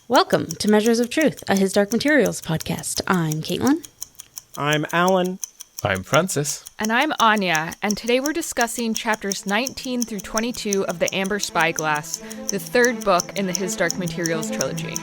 Welcome to Measures of Truth, a His Dark Materials podcast. I'm Caitlin. I'm Alan. I'm Francis. And I'm Anya, and today we're discussing chapters 19 through 22 of the Amber Spyglass, the third book in the His Dark Materials trilogy.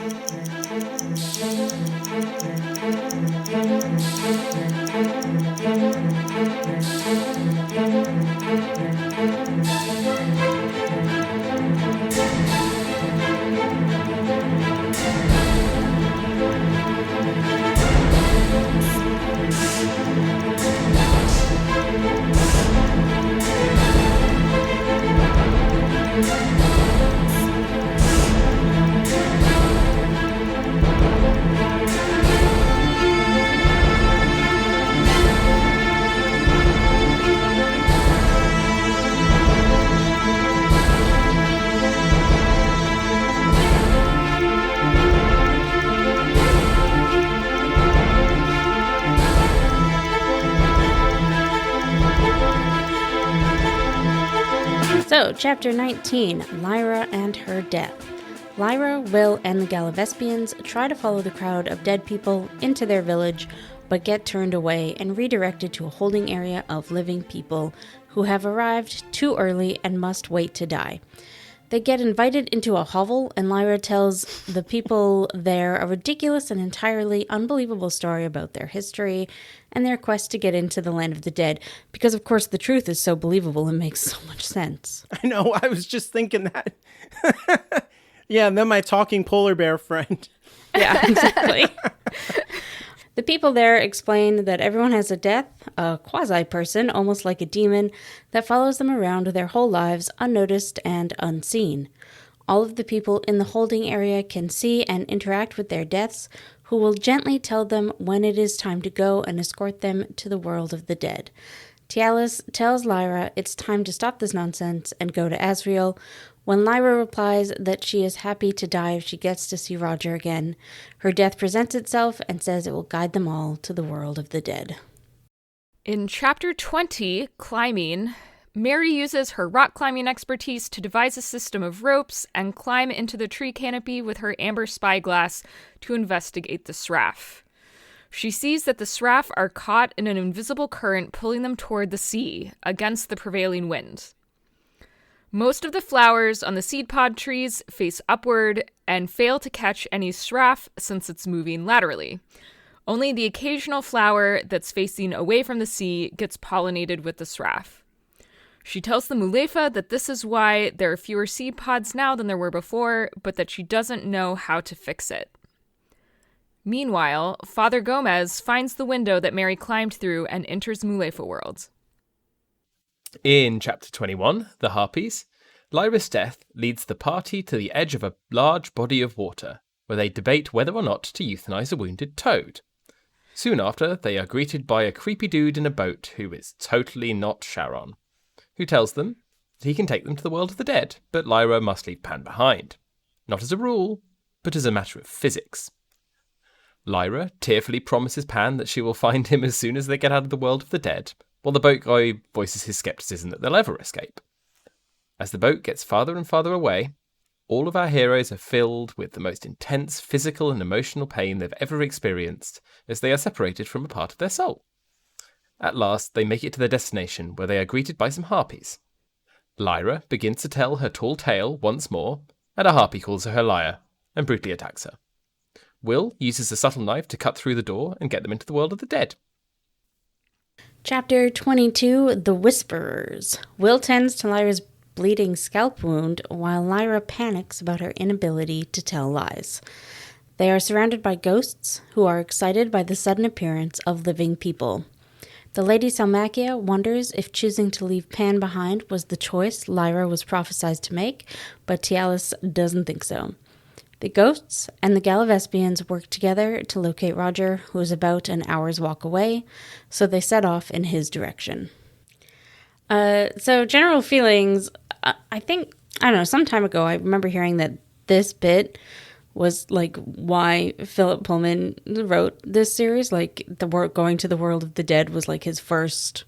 So, Chapter 19, Lyra and Her Death. Lyra, Will, and the Galavespians try to follow the crowd of dead people into their village, but get turned away and redirected to a holding area of living people who have arrived too early and must wait to die. They get invited into a hovel, and Lyra tells the people there a ridiculous and entirely unbelievable story about their history and their quest to get into the land of the dead, because of course the truth is so believable and makes so much sense. I know, I was just thinking that. Yeah, and then my talking polar bear friend. Yeah, exactly. The people there explain that everyone has a death, a quasi-person, almost like a demon, that follows them around their whole lives, unnoticed and unseen. All of the people in the holding area can see and interact with their deaths, who will gently tell them when it is time to go and escort them to the world of the dead. Tialis tells Lyra it's time to stop this nonsense and go to Asriel, when Lyra replies that she is happy to die if she gets to see Roger again. Her death presents itself and says it will guide them all to the world of the dead. In Chapter 20, Climbing, Mary uses her rock climbing expertise to devise a system of ropes and climb into the tree canopy with her Amber Spyglass to investigate the Sraff. She sees that the Sraff are caught in an invisible current pulling them toward the sea, against the prevailing wind. Most of the flowers on the seed pod trees face upward and fail to catch any Sraff since it's moving laterally. Only the occasional flower that's facing away from the sea gets pollinated with the Sraff. She tells the Mulefa that this is why there are fewer seed pods now than there were before, but that she doesn't know how to fix it. Meanwhile, Father Gomez finds the window that Mary climbed through and enters Mulefa world. In Chapter 21, The Harpies, Lyra's death leads the party to the edge of a large body of water, where they debate whether or not to euthanize a wounded toad. Soon after, they are greeted by a creepy dude in a boat who is totally not Sharon, who tells them that he can take them to the world of the dead, but Lyra must leave Pan behind. Not as a rule, but as a matter of physics. Lyra tearfully promises Pan that she will find him as soon as they get out of the world of the dead, while the boat guy voices his skepticism that they'll ever escape. As the boat gets farther and farther away, all of our heroes are filled with the most intense physical and emotional pain they've ever experienced as they are separated from a part of their soul. At last, they make it to their destination, where they are greeted by some harpies. Lyra begins to tell her tall tale once more, and a harpy calls her her liar and brutally attacks her. Will uses a subtle knife to cut through the door and get them into the world of the dead. Chapter 22, The Whisperers. Will tends to Lyra's bleeding scalp wound while Lyra panics about her inability to tell lies. They are surrounded by ghosts who are excited by the sudden appearance of living people. The Lady Salmakia wonders if choosing to leave Pan behind was the choice Lyra was prophesied to make, but Tialis doesn't think so. The ghosts and the Galavespians work together to locate Roger, who is about an hour's walk away, so they set off in his direction. So general feelings, I think, I don't know, some time ago I remember hearing that this bit was like why Philip Pullman wrote this series. Like going to the world of the dead was like his first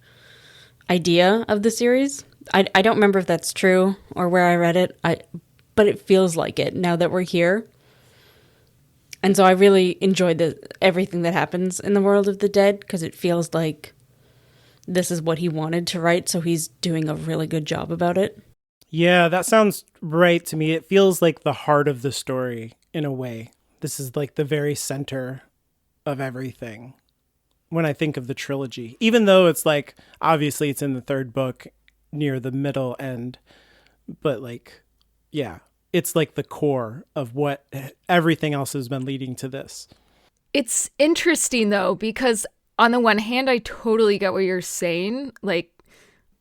idea of the series. I don't remember if that's true or where I read it. But it feels like it now that we're here. And so I really enjoyed everything that happens in the world of the dead, because it feels like this is what he wanted to write, so he's doing a really good job about it. Yeah, that sounds right to me. It feels like the heart of the story in a way. This is like the very center of everything when I think of the trilogy, even though it's like, obviously it's in the third book near the middle end, but like, yeah, it's like the core of what everything else has been leading to this. It's interesting though, because on the one hand, I totally get what you're saying. Like,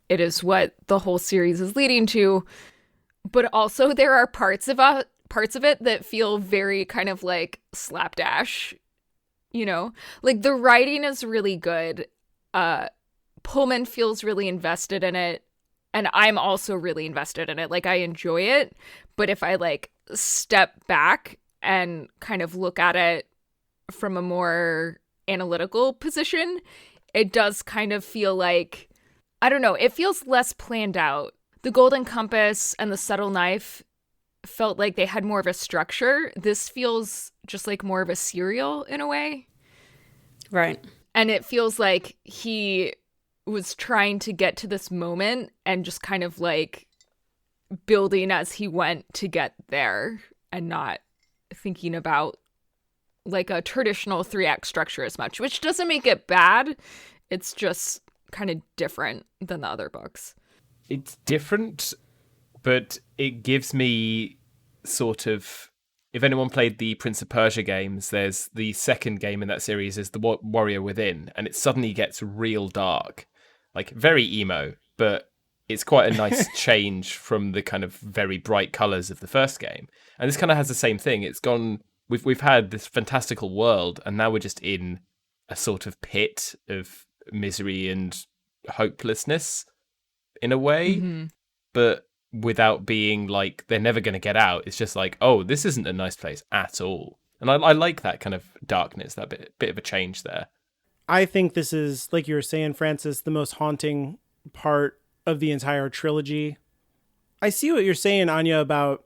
it is what the whole series is leading to, but also there are parts of it that feel very kind of like slapdash, you know? Like, the writing is really good. Pullman feels really invested in it, and I'm also really invested in it. Like, I enjoy it, but if I like step back and kind of look at it from a more analytical position, it does kind of feel like, I don't know, it feels less planned out. The Golden Compass and the Subtle Knife felt like they had more of a structure. This feels just like more of a serial in a way. Right. And it feels like he was trying to get to this moment and just kind of like building as he went to get there, and not thinking about like a traditional 3-act structure as much, which doesn't make it bad. It's just kind of different than the other books. It's different, but it gives me sort of, if anyone played the Prince of Persia games, there's the second game in that series is the Warrior Within, and it suddenly gets real dark, like very emo, but it's quite a nice change from the kind of very bright colors of the first game. And this kind of has the same thing. It's gone, we've had this fantastical world, and now we're just in a sort of pit of misery and hopelessness in a way, but without being like they're never going to get out. It's just like, oh, this isn't a nice place at all. And I like that kind of darkness, that bit of a change there. I think this is, like you were saying, Francis, the most haunting part of the entire trilogy. I see what you're saying, Anya, about,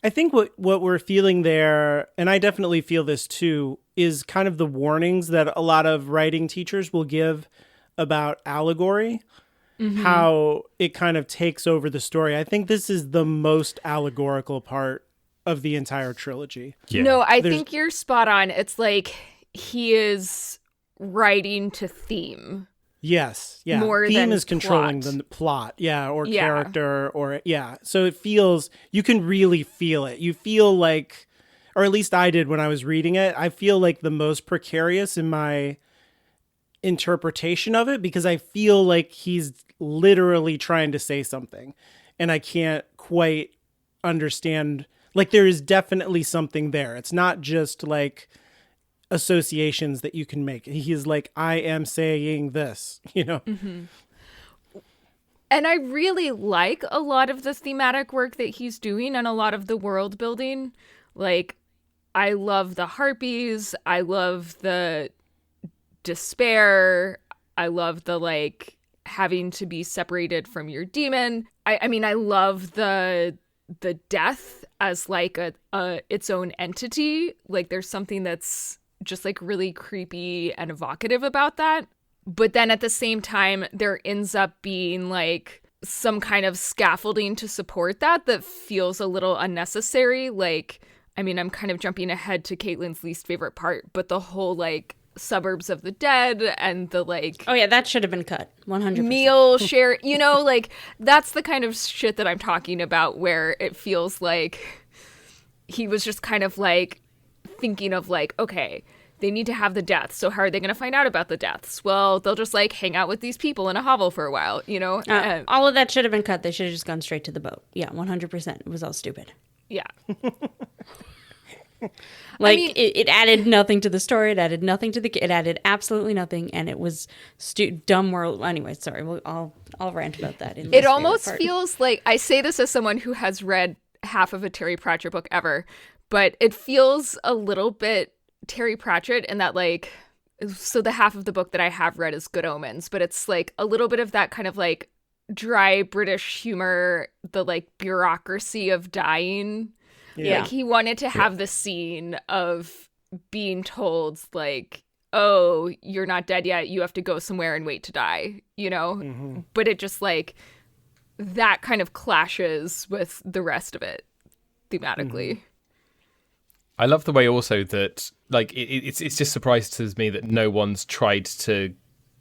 I think what we're feeling there, and I definitely feel this too, is kind of the warnings that a lot of writing teachers will give about allegory, how it kind of takes over the story. I think this is the most allegorical part of the entire trilogy. Yeah. No, I think you're spot on. It's like he is writing to theme. Yes, yeah. More Theme than is controlling plot. the plot, yeah, or Yeah. character, or yeah. So it feels, you can really feel it. You feel like, or at least I did when I was reading it, I feel like the most precarious in my interpretation of it, because I feel like he's literally trying to say something, and I can't quite understand. Like, there is definitely something there. It's not just like associations that you can make. He is like, I am saying this, you know? And I really like a lot of the thematic work that he's doing and a lot of the world building. Like, I love the harpies. I love the despair. I love the, like, having to be separated from your demon. I mean, I love the death as like a its own entity. Like, there's something that's just like really creepy and evocative about that. But then at the same time, there ends up being like some kind of scaffolding to support that feels a little unnecessary. Like, I mean, I'm kind of jumping ahead to Caitlin's least favorite part, but the whole like Suburbs of the Dead and the like, Oh yeah, that should have been cut. 100%. meal share, you know, like that's the kind of shit that I'm talking about, where it feels like he was just kind of like thinking of like, okay, they need to have the deaths, so how are they going to find out about the deaths? Well, they'll just like hang out with these people in a hovel for a while, you know? All of that should have been cut. They should have just gone straight to the boat. Yeah, 100%. It was all stupid. Yeah. Like, I mean, it added nothing to the story. It added nothing to it added absolutely nothing, and it was dumb world. Anyway, sorry. I'll rant about that. It almost feels like, I say this as someone who has read half of a Terry Pratchett book ever, but it feels a little bit Terry Pratchett in that, like, so the half of the book that I have read is Good Omens, but it's like a little bit of that kind of like dry British humor, the like bureaucracy of dying. Yeah. Like, he wanted to have the scene of being told, like, oh, you're not dead yet. You have to go somewhere and wait to die, you know? Mm-hmm. But it just, like, that kind of clashes with the rest of it thematically. Mm-hmm. I love the way also that, like, it's just surprises me that no one's tried to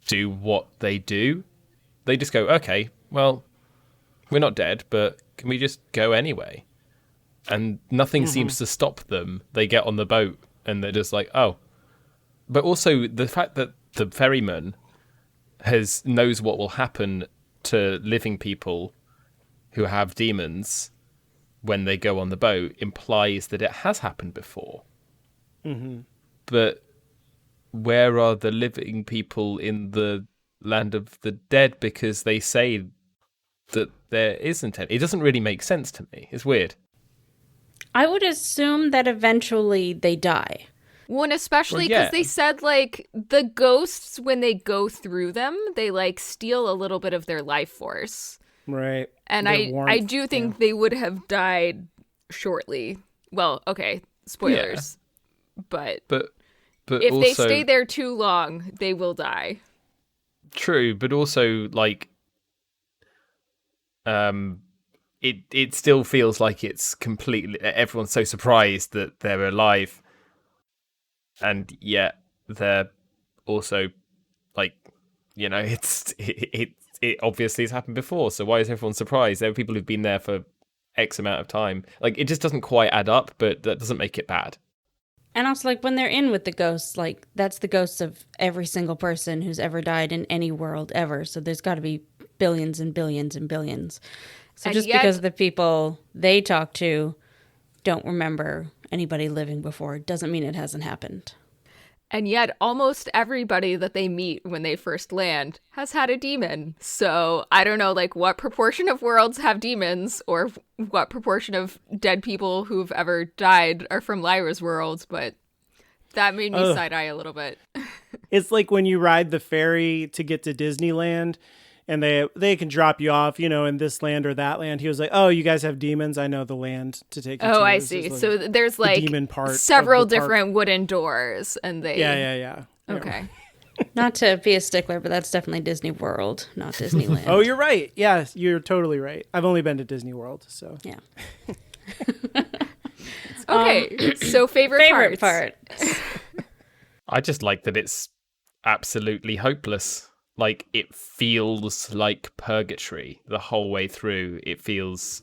do what they do. They just go, okay, well, we're not dead, but can we just go anyway? And nothing seems to stop them. They get on the boat and they're just like, oh. But also the fact that the ferryman knows what will happen to living people who have demons when they go on the boat implies that it has happened before. Mm-hmm. But where are the living people in the land of the dead? Because they say that there isn't any. It doesn't really make sense to me. It's weird. I would assume that eventually they die. Well, and especially Well, because they said, like, the ghosts, when they go through them, they, like, steal a little bit of their life force. Right. And Their I warmth, do think they would have died shortly. Well, okay, spoilers. But But if also, they stay there too long, they will die. True, but also, like, it still feels like it's completely, everyone's so surprised that they're alive, and yet they're also, like, you know, it obviously has happened before, so why is everyone surprised? There are people who've been there for X amount of time. Like, it just doesn't quite add up, but that doesn't make it bad. And also, like, when they're in with the ghosts, like, that's the ghosts of every single person who's ever died in any world ever. So there's got to be billions and billions and billions. So And just yet- because the people they talk to don't remember anybody living before doesn't mean it hasn't happened. And yet almost everybody that they meet when they first land has had a demon. So I don't know, like, what proportion of worlds have demons, or what proportion of dead people who've ever died are from Lyra's world, but that made me side-eye a little bit. It's like when you ride the ferry to get to Disneyland and they can drop you off, you know, in this land or that land. He was like, oh, you guys have demons? I know the land to take you to. Oh, I It's see. just So there's, like, demon part of several the park. different wooden doors, and they... Yeah. Okay. Not to be a stickler, but that's definitely Disney World, not Disneyland. Oh, you're right. Yes, you're totally right. I've only been to Disney World, so. Yeah. Okay, so favorite part. I just like that it's absolutely hopeless. Like, it feels like purgatory the whole way through. It feels,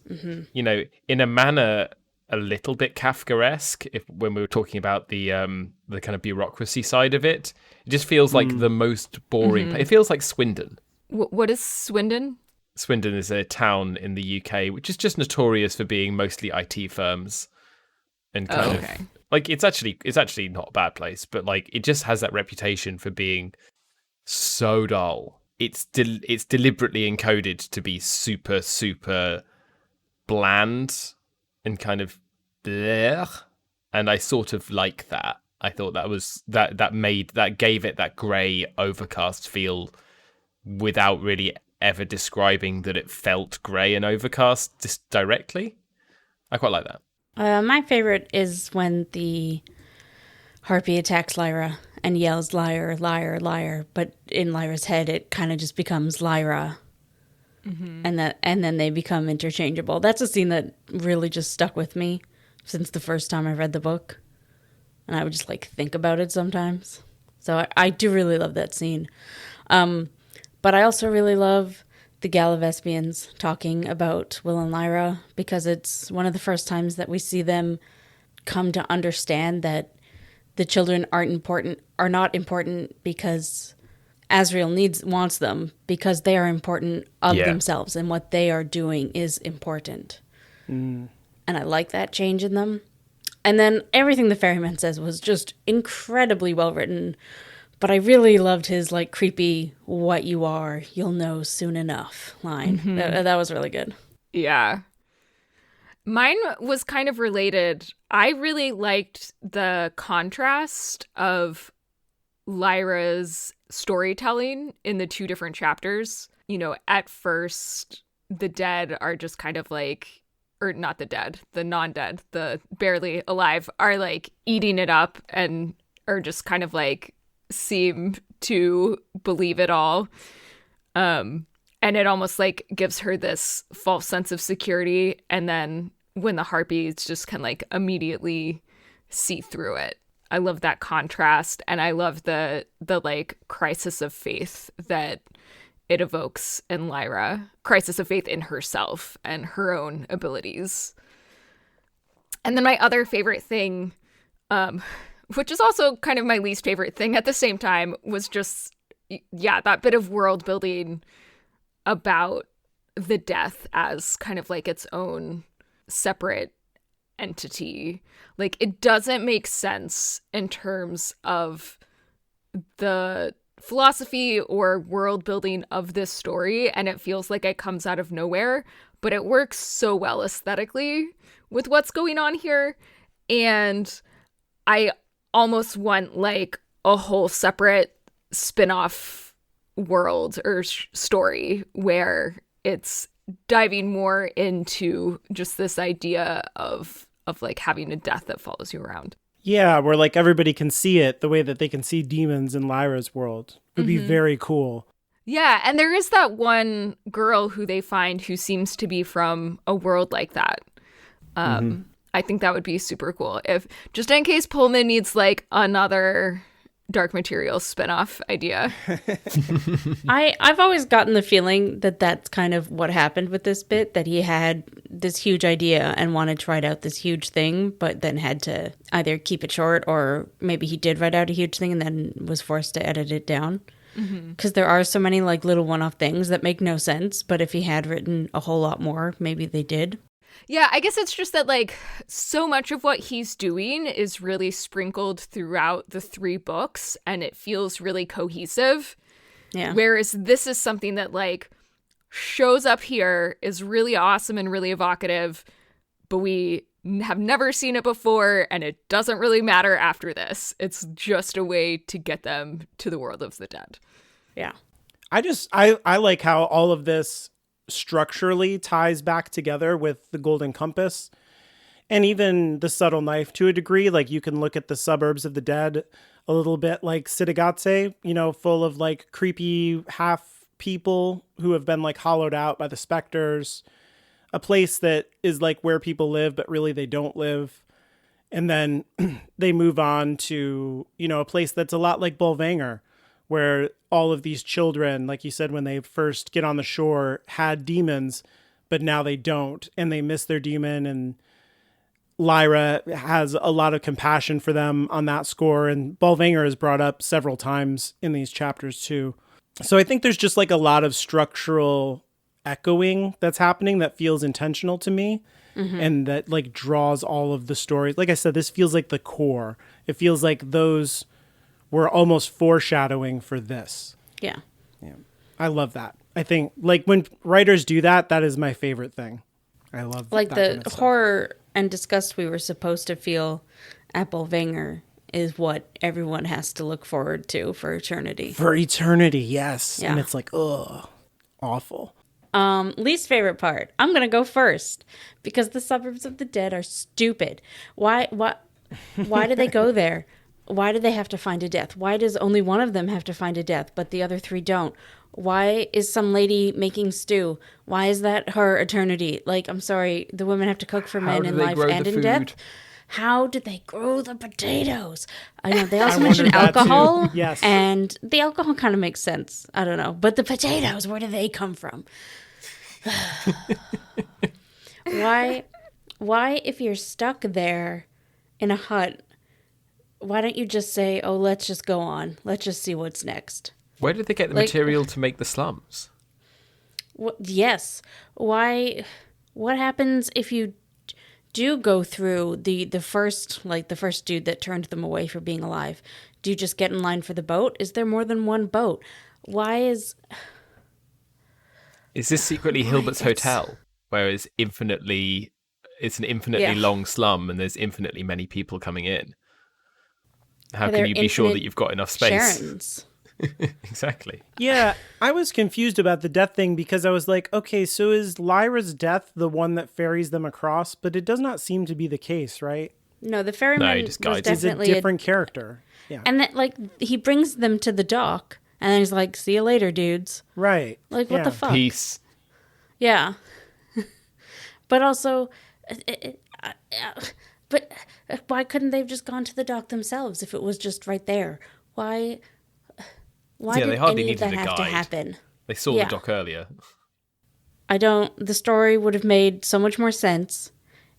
you know, in a manner, a little bit Kafkaesque. When we were talking about the kind of bureaucracy side of it, it just feels like the most boring. It feels like Swindon. What is Swindon? Swindon is a town in the UK which is just notorious for being mostly IT firms, and kind of like it's actually not a bad place, but like it just has that reputation for being so dull. It's deliberately encoded to be super bland and kind of bleh, and I sort of like that. I thought that gave it that grey overcast feel without really ever describing that it felt grey and overcast just directly. I quite like that. My favorite is when the harpy attacks Lyra and yells, liar, liar, liar. But in Lyra's head, it kind of just becomes Lyra. And then they become interchangeable. That's a scene that really just stuck with me since the first time I read the book. And I would just like think about it sometimes. So I do really love that scene. But I also really love the Galavespians talking about Will and Lyra, because it's one of the first times that we see them come to understand that the children are not important because Asriel wants them, because they are important of themselves, and what they are doing is important. And I like that change in them. And then everything the ferryman says was just incredibly well written. But I really loved his like creepy "what you are, you'll know soon enough" line. That was really good. Yeah. Mine was kind of related. I really liked the contrast of Lyra's storytelling in the two different chapters. You know, at first, the dead are just kind of like or not the dead, the non-dead, the barely alive, are like eating it up and are just kind of like seem to believe it all. And it almost like gives her this false sense of security. And then when the harpies just can like immediately see through it. I love that contrast. And I love the like crisis of faith that it evokes in Lyra. Crisis of faith in herself and her own abilities. And then my other favorite thing, which is also kind of my least favorite thing at the same time, was just, that bit of world building about the death as kind of like its own separate entity. Like, it doesn't make sense in terms of the philosophy or world building of this story, and it feels like it comes out of nowhere, but it works so well aesthetically with what's going on here. And I almost want like a whole separate spin-off world or story where it's diving more into just this idea of like having a death that follows you around. Yeah, where like everybody can see it the way that they can see demons in Lyra's world. It would be very cool. Yeah, and there is that one girl who they find who seems to be from a world like that. I think that would be super cool. If, just in case Pullman needs like another Dark Materials spinoff idea. I've always gotten the feeling that that's kind of what happened with this bit, that he had this huge idea and wanted to write out this huge thing, but then had to either keep it short, or maybe he did write out a huge thing and then was forced to edit it down. Because there are so many like little one-off things that make no sense, but if he had written a whole lot more, maybe they did. Yeah, I guess it's just that like so much of what he's doing is really sprinkled throughout the 3 books, and it feels really cohesive. Yeah. Whereas this is something that like shows up here, is really awesome and really evocative, but we have never seen it before, and it doesn't really matter after this. It's just a way to get them to the world of the dead. Yeah. I like how all of this structurally ties back together with the Golden Compass and even the Subtle Knife to a degree. Like, you can look at the Suburbs of the Dead a little bit like Sitagatse, you know, full of like creepy half people who have been like hollowed out by the specters, a place that is like where people live, but really they don't live. And then they move on to, you know, a place that's a lot like Bolvangar, where all of these children, like you said, when they first get on the shore, had demons, but now they don't, and they miss their demon. And Lyra has a lot of compassion for them on that score. And Bolvangar is brought up several times in these chapters too. So I think there's just like a lot of structural echoing that's happening that feels intentional to me. And that like draws all of the stories. Like I said, this feels like the core. It feels like those were almost foreshadowing for this. Yeah. I love that. I think like when writers do that, that is my favorite thing. I love Like that the kind of stuff. horror and disgust we were supposed to feel at Bolvangar is what everyone has to look forward to for eternity. For eternity, yes. Yeah. And it's like, ugh, awful. Least favorite part. I'm gonna go first because the Suburbs of the Dead are stupid. Why do they go there? Why do they have to find a death? Why does only one of them have to find a death, but the other 3 don't? Why is some lady making stew? Why is that her eternity? Like, I'm sorry, the women have to cook for men in life and in death. How did they grow the potatoes? I know they also mentioned wondered that alcohol. too. Yes. And the alcohol kind of makes sense. I don't know. But the potatoes, where do they come from? Why, if you're stuck there in a hut, why don't you just say, oh, let's just go on. Let's just see what's next. Where did they get the Like- material to make the slums? Yes. Why? What happens if you do go through the first dude that turned them away for being alive? Do you just get in line for the boat? Is there more than one boat? Why is... Is this secretly Hilbert's Hotel, where it's an infinitely long slum and there's infinitely many people coming in? How Are can there you be sure that infinite you've got enough space? Sharons? Exactly. Yeah, I was confused about the death thing because I was like, okay, so is Lyra's death the one that ferries them across? But it does not seem to be the case, right? No, the No, he ferryman just was guides them. He's a definitely different character. Yeah. and that like he brings them to the dock, and then he's like, "See you later, dudes." Right. Like, what the fuck? Peace. Yeah. But also, but why couldn't they have just gone to the dock themselves if it was just right there? Why Yeah, did they hardly any of that needed a have to guide. happen? They saw Yeah. the dock earlier. The story would have made so much more sense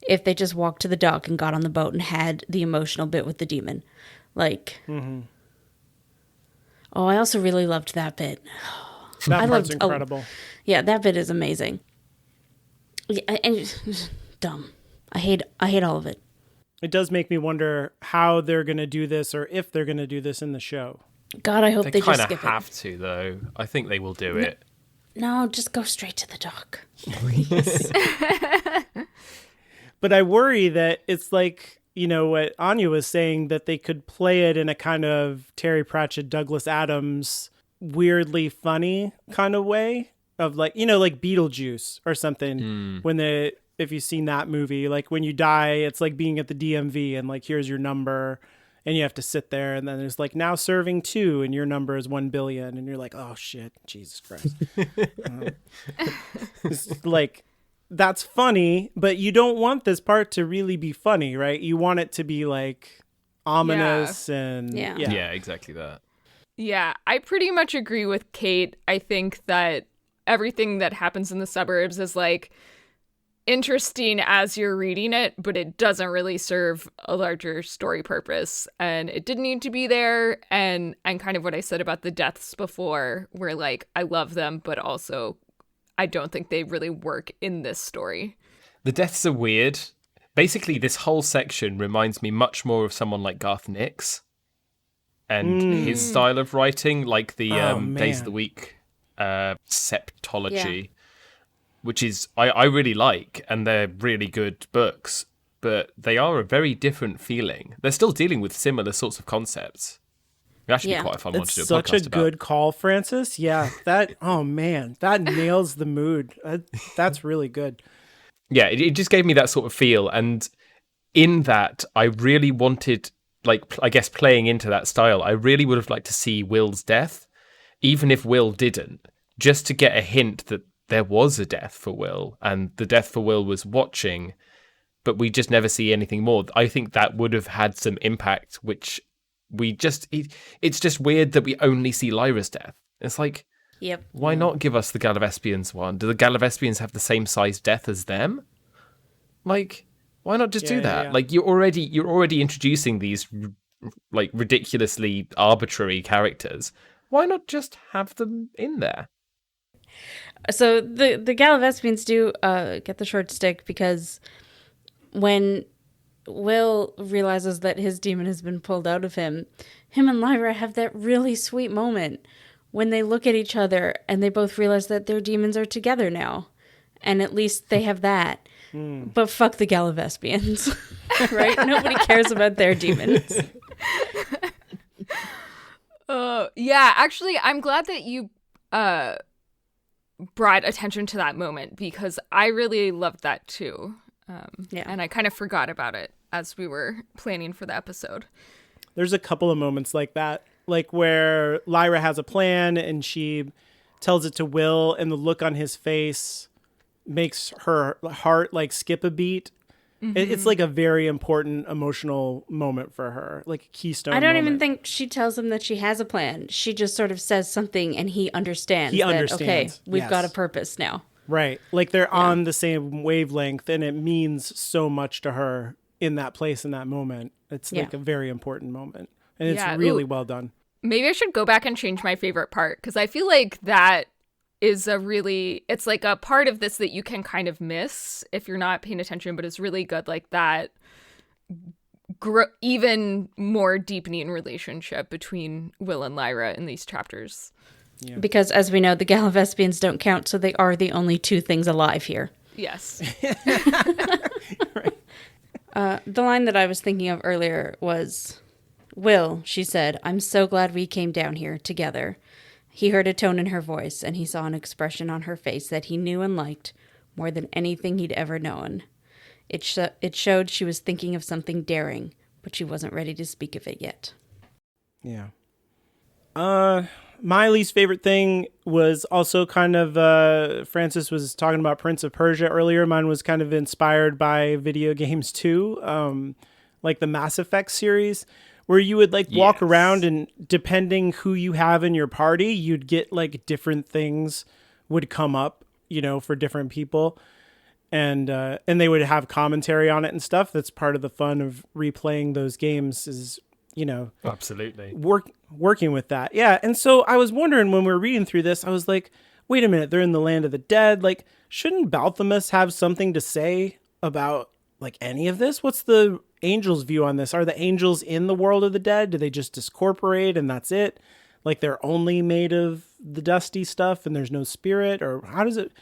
if they just walked to the dock and got on the boat and had the emotional bit with the demon. Like, oh, I also really loved that bit. That I part's loved- incredible. Yeah, that bit is amazing. Yeah, and dumb. I hate all of it. It does make me wonder how they're going to do this or if they're going to do this in the show. God, I hope They they just kind of skip have it. to, though. I think they will do it. No, just go straight to the dock. But I worry that it's like, you know, what Anya was saying, that they could play it in a kind of Terry Pratchett, Douglas Adams, weirdly funny kind of way of like, you know, like Beetlejuice or something. If you've seen that movie, like when you die, it's like being at the DMV and like, here's your number and you have to sit there. And then there's like now serving 2 and your number is 1 billion. And you're like, oh shit, Jesus Christ. It's like, that's funny, but you don't want this part to really be funny, right? You want it to be like ominous and Yeah. Yeah, exactly that. Yeah, I pretty much agree with Kate. I think that everything that happens in the suburbs is like interesting as you're reading it, but it doesn't really serve a larger story purpose. And it didn't need to be there. And kind of what I said about the deaths before, where like I love them, but also I don't think they really work in this story. The deaths are weird. Basically, this whole section reminds me much more of someone like Garth Nix and his style of writing, like the Days of the Week septology, which is I really like, and they're really good books, but they are a very different feeling. They're still dealing with similar sorts of concepts. It'd actually be quite a fun one to do a such podcast a good call, Francis. Yeah, that, oh man, that nails the mood. That's really good. Yeah, it just gave me that sort of feel. And in that, I really wanted, like, I guess playing into that style, I really would have liked to see Will's death, even if Will didn't, just to get a hint that there was a death for Will, and the death for Will was watching, but we just never see anything more. I think that would have had some impact, which we just, it's just weird that we only see Lyra's death. It's like, Yep. why not give us the Galavespians one? Do the Galavespians have the same size death as them? Like, why not just do that? Yeah. Like, you're already introducing these like ridiculously arbitrary characters. Why not just have them in there? So the Galavespians do get the short stick because when Will realizes that his demon has been pulled out of him and Lyra have that really sweet moment when they look at each other and they both realize that their demons are together now. And at least they have that. But fuck the Galavespians, right? Nobody cares about their demons. Yeah, actually, I'm glad that you brought attention to that moment because I really loved that too. And I kind of forgot about it as we were planning for the episode. There's a couple of moments like that, like where Lyra has a plan and she tells it to Will, and the look on his face makes her heart like skip a beat. It's like a very important emotional moment for her, like a keystone I don't moment. even think she tells him that she has a plan. She just sort of says something and he understands. He that, understands, okay, we've got a yes. purpose now. Right. Like they're on the same wavelength, and it means so much to her in that place, in that moment. It's like a very important moment, and it's really well done. Maybe I should go back and change my favorite part because I feel like that is it's like a part of this that you can kind of miss if you're not paying attention, but it's really good. Like that even more deepening relationship between Will and Lyra in these chapters. Yeah. Because as we know, the Galavespians don't count, so they are the only two things alive here. Yes. The line that I was thinking of earlier was, Will, she said, I'm so glad we came down here together. He heard a tone in her voice, and he saw an expression on her face that he knew and liked more than anything he'd ever known. It showed she was thinking of something daring, but she wasn't ready to speak of it yet. Yeah. My least favorite thing was also kind of, Francis was talking about Prince of Persia earlier. Mine was kind of inspired by video games too, like the Mass Effect series, where you would like walk around and depending who you have in your party, you'd get like different things would come up, for different people. And they would have commentary on it and stuff. That's part of the fun of replaying those games is, absolutely working with that. Yeah. And so I was wondering when we were reading through this, I was like, wait a minute, they're in the land of the dead. Like, shouldn't Balthamus have something to say about like any of this? What's the angels' view on this? Are the angels in the world of the dead? Do they just discorporate and that's it? Like they're only made of the dusty stuff and there's no spirit? Or how does it,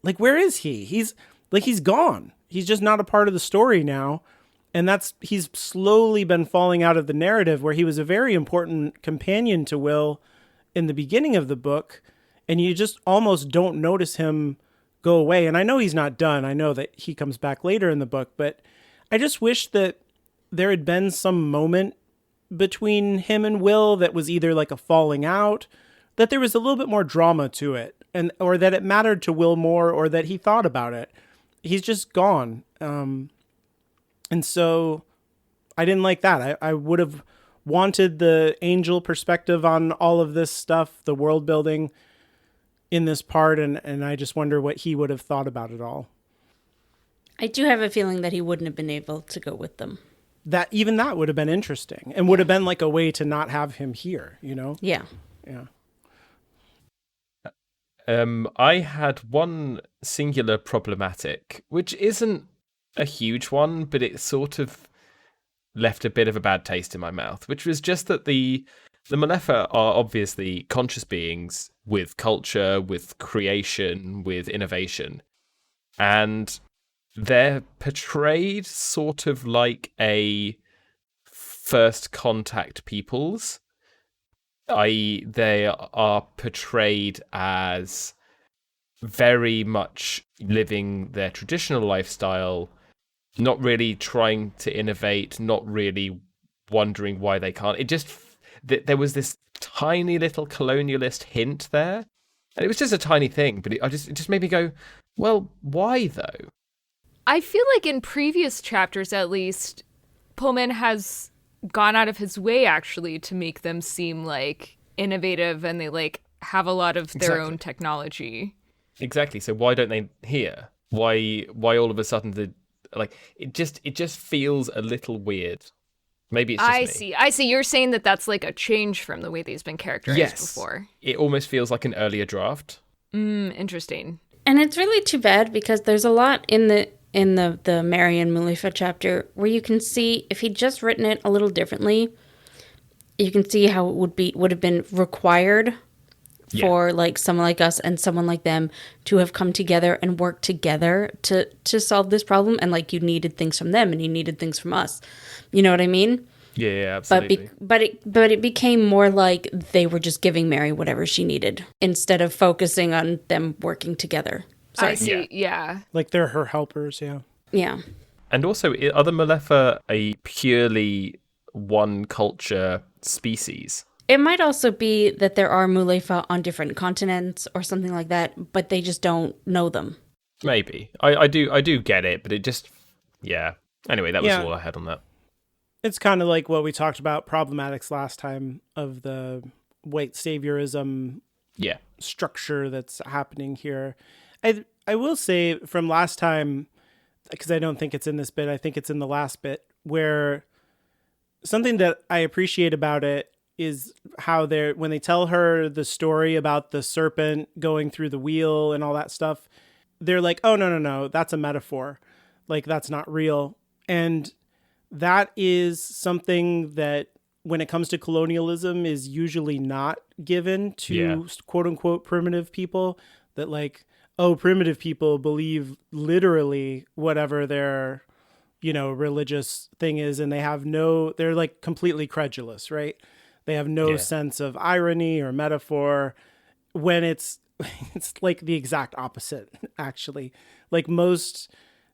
like, where is he? He's gone. He's just not a part of the story now. And he's slowly been falling out of the narrative where he was a very important companion to Will in the beginning of the book. And you just almost don't notice him go away. And I know he's not done. I know that he comes back later in the book, but I just wish that there had been some moment between him and Will that was either like a falling out, that there was a little bit more drama to it, or that it mattered to Will more, or that he thought about it. He's just gone. And so I didn't like that. I would have wanted the angel perspective on all of this stuff, the world building in this part. And I just wonder what he would have thought about it all. I do have a feeling that he wouldn't have been able to go with them. That would have been interesting and would have been like a way to not have him here, Yeah. Yeah. I had one singular problematic, which isn't a huge one, but it sort of left a bit of a bad taste in my mouth, which was just that the Malefa are obviously conscious beings with culture, with creation, with innovation. And they're portrayed sort of like a first contact peoples, i.e. they are portrayed as very much living their traditional lifestyle, not really trying to innovate, not really wondering why they can't. It just, there was this tiny little colonialist hint there. And it was just a tiny thing, but it just made me go, well, why though? I feel like in previous chapters, at least, Pullman has gone out of his way, actually, to make them seem like innovative and they like have a lot of their own technology. Exactly. So why don't they here? Why all of a sudden it just feels a little weird. Maybe it's just me. I see. You're saying that that's like a change from the way that he's been characterized before. It almost feels like an earlier draft. Interesting. And it's really too bad because there's a lot in the Marion Mulifa chapter where you can see if he'd just written it a little differently, you can see how it would have been required for like someone like us and someone like them to have come together and worked together to solve this problem. And like you needed things from them and you needed things from us. You know what I mean? Yeah, absolutely. But it became more like they were just giving Mary whatever she needed instead of focusing on them working together. Sorry. I see, yeah. Like they're her helpers, yeah. Yeah. And also, are the Malefa a purely one culture species? It might also be that there are Mulefa on different continents or something like that, but they just don't know them. Maybe. I do get it, but it just, yeah. Anyway, that was all I had on that. It's kind of like what we talked about problematics last time of the white saviorism structure that's happening here. I will say from last time, because I don't think it's in this bit, I think it's in the last bit, where something that I appreciate about it is how when they tell her the story about the serpent going through the wheel and all that stuff, they're like, oh, no, that's a metaphor. Like, that's not real. And that is something that when it comes to colonialism is usually not given to quote unquote primitive people, that like, oh, primitive people believe literally whatever their religious thing is, and they're like completely credulous, right? They have no sense of irony or metaphor when it's like the exact opposite, actually. Like most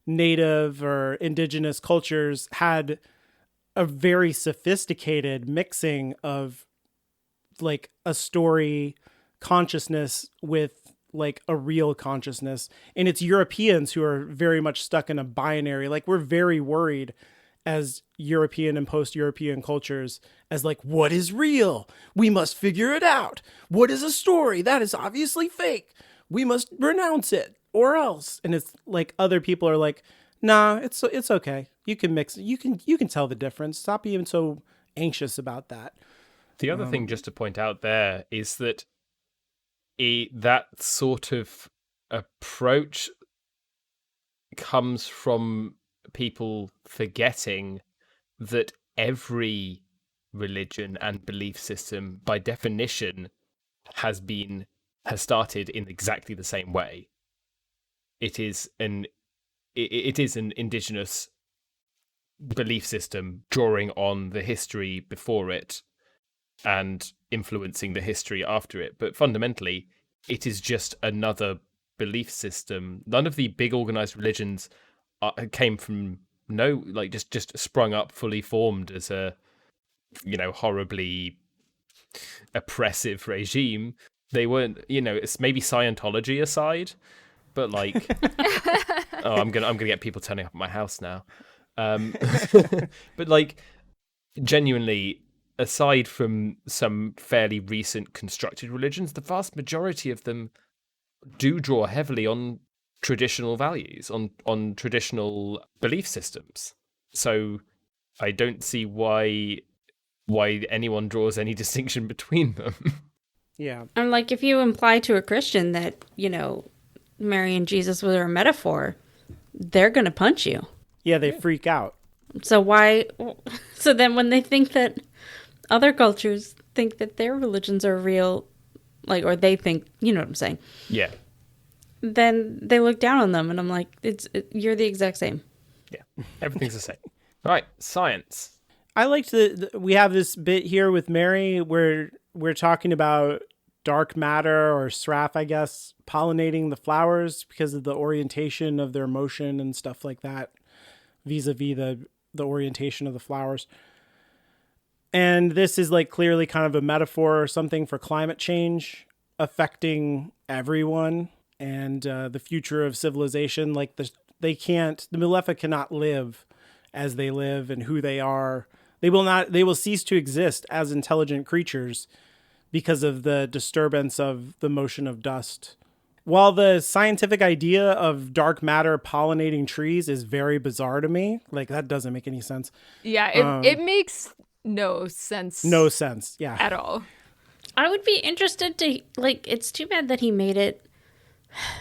native or indigenous cultures had a very sophisticated mixing of like a story consciousness with like a real consciousness. And it's Europeans who are very much stuck in a binary. Like we're very worried as European and post-European cultures as like, what is real? We must figure it out. What is a story? That is obviously fake. We must renounce it or else. And it's like other people are like, nah, it's okay. You can mix it. You can tell the difference. Stop being so anxious about that. The other thing just to point out there is that that sort of approach comes from people forgetting that every religion and belief system, by definition, has started in exactly the same way. It is an indigenous belief system drawing on the history before it and influencing the history after it. But fundamentally, it is just another belief system. None of the big organized religions came from just sprung up fully formed as a horribly oppressive regime. They weren't, it's maybe Scientology aside, but like I'm gonna get people turning up at my house now. But like genuinely, aside from some fairly recent constructed religions, the vast majority of them do draw heavily on traditional values, on traditional belief systems. So I don't see why anyone draws any distinction between them. Yeah. And like if you imply to a Christian that, Mary and Jesus were a metaphor, they're going to punch you. Yeah, they freak out. So then when they think that other cultures think that their religions are real, like, or they think, you know what I'm saying? Yeah. Then they look down on them, and I'm like, you're the exact same. Yeah, everything's the same. All right, science. I liked we have this bit here with Mary where we're talking about dark matter or sraf, I guess, pollinating the flowers because of the orientation of their motion and stuff like that, vis-a-vis the orientation of the flowers. And this is like clearly kind of a metaphor or something for climate change affecting everyone and the future of civilization. Like the Mulefa cannot live as they live and who they are. They will cease to exist as intelligent creatures because of the disturbance of the motion of dust. While the scientific idea of dark matter pollinating trees is very bizarre to me, like that doesn't make any sense. Yeah, it makes no sense. No sense, yeah. At all. I would be interested to, like, it's too bad that he made it,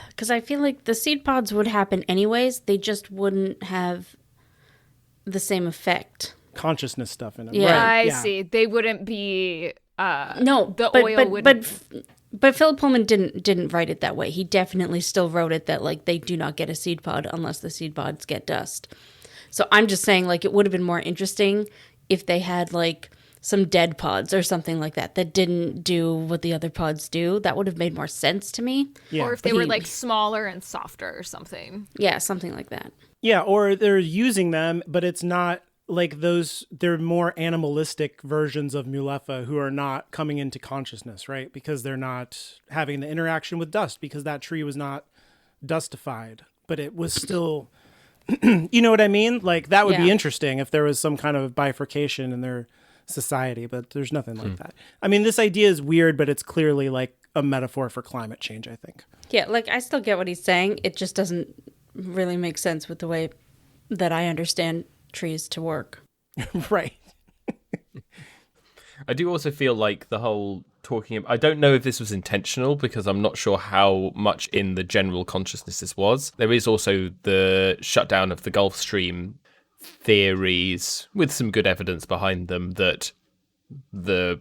because I feel like the seed pods would happen anyways. They just wouldn't have the same effect. Consciousness stuff in it. Yeah. Right, I see. They wouldn't be... no, the oil wouldn't... But Philip Pullman didn't write it that way. He definitely still wrote it that, like, they do not get a seed pod unless the seed pods get dust. So I'm just saying, like, it would have been more interesting if they had, like, some dead pods or something like that didn't do what the other pods do. That would have made more sense to me. Yeah. Or if they were, like, smaller and softer or something. Yeah, something like that. Yeah, or they're using them, but it's not like they're more animalistic versions of Mulefa who are not coming into consciousness, right? Because they're not having the interaction with dust because that tree was not dustified, but it was still, you know what I mean? Like that would be interesting if there was some kind of bifurcation in their society, but there's nothing like that. I mean, this idea is weird, but it's clearly like a metaphor for climate change, I think. Yeah, like I still get what he's saying. It just doesn't really make sense with the way that I understand trees to work. Right. I do also feel like the whole talking I don't know if this was intentional because I'm not sure how much in the general consciousness this was. There is also the shutdown of the Gulf Stream theories with some good evidence behind them that the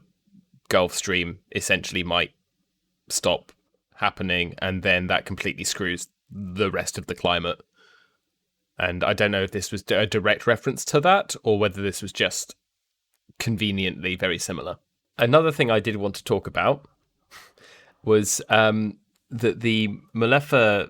Gulf Stream essentially might stop happening and then that completely screws the rest of the climate. And I don't know if this was a direct reference to that or whether this was just conveniently very similar. Another thing I did want to talk about was that the Malefa,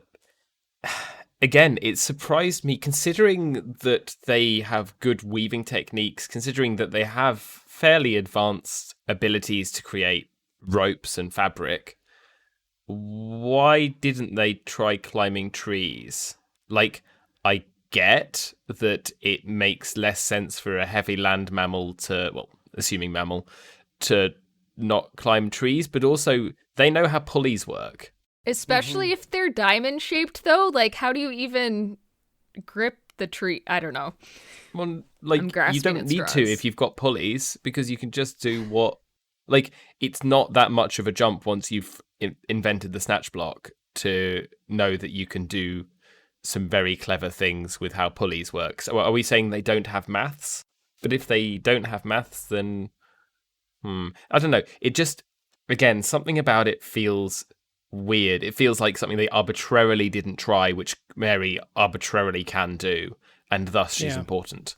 again, it surprised me considering that they have good weaving techniques, considering that they have fairly advanced abilities to create ropes and fabric. Why didn't they try climbing trees? Like, I get that it makes less sense for a heavy land mammal to, well, assuming mammal, to not climb trees, but also they know how pulleys work. Especially if they're diamond shaped, though. Like, how do you even grip the tree? I don't know. Well, like, you don't need to if you've got pulleys, because you can just do what, like, it's not that much of a jump once you've invented the snatch block to know that you can do some very clever things with how pulleys work. So are we saying they don't have maths? But if they don't have maths, then I don't know. It just, again, something about it feels weird. It feels like something they arbitrarily didn't try, which Mary arbitrarily can do, and thus she's important.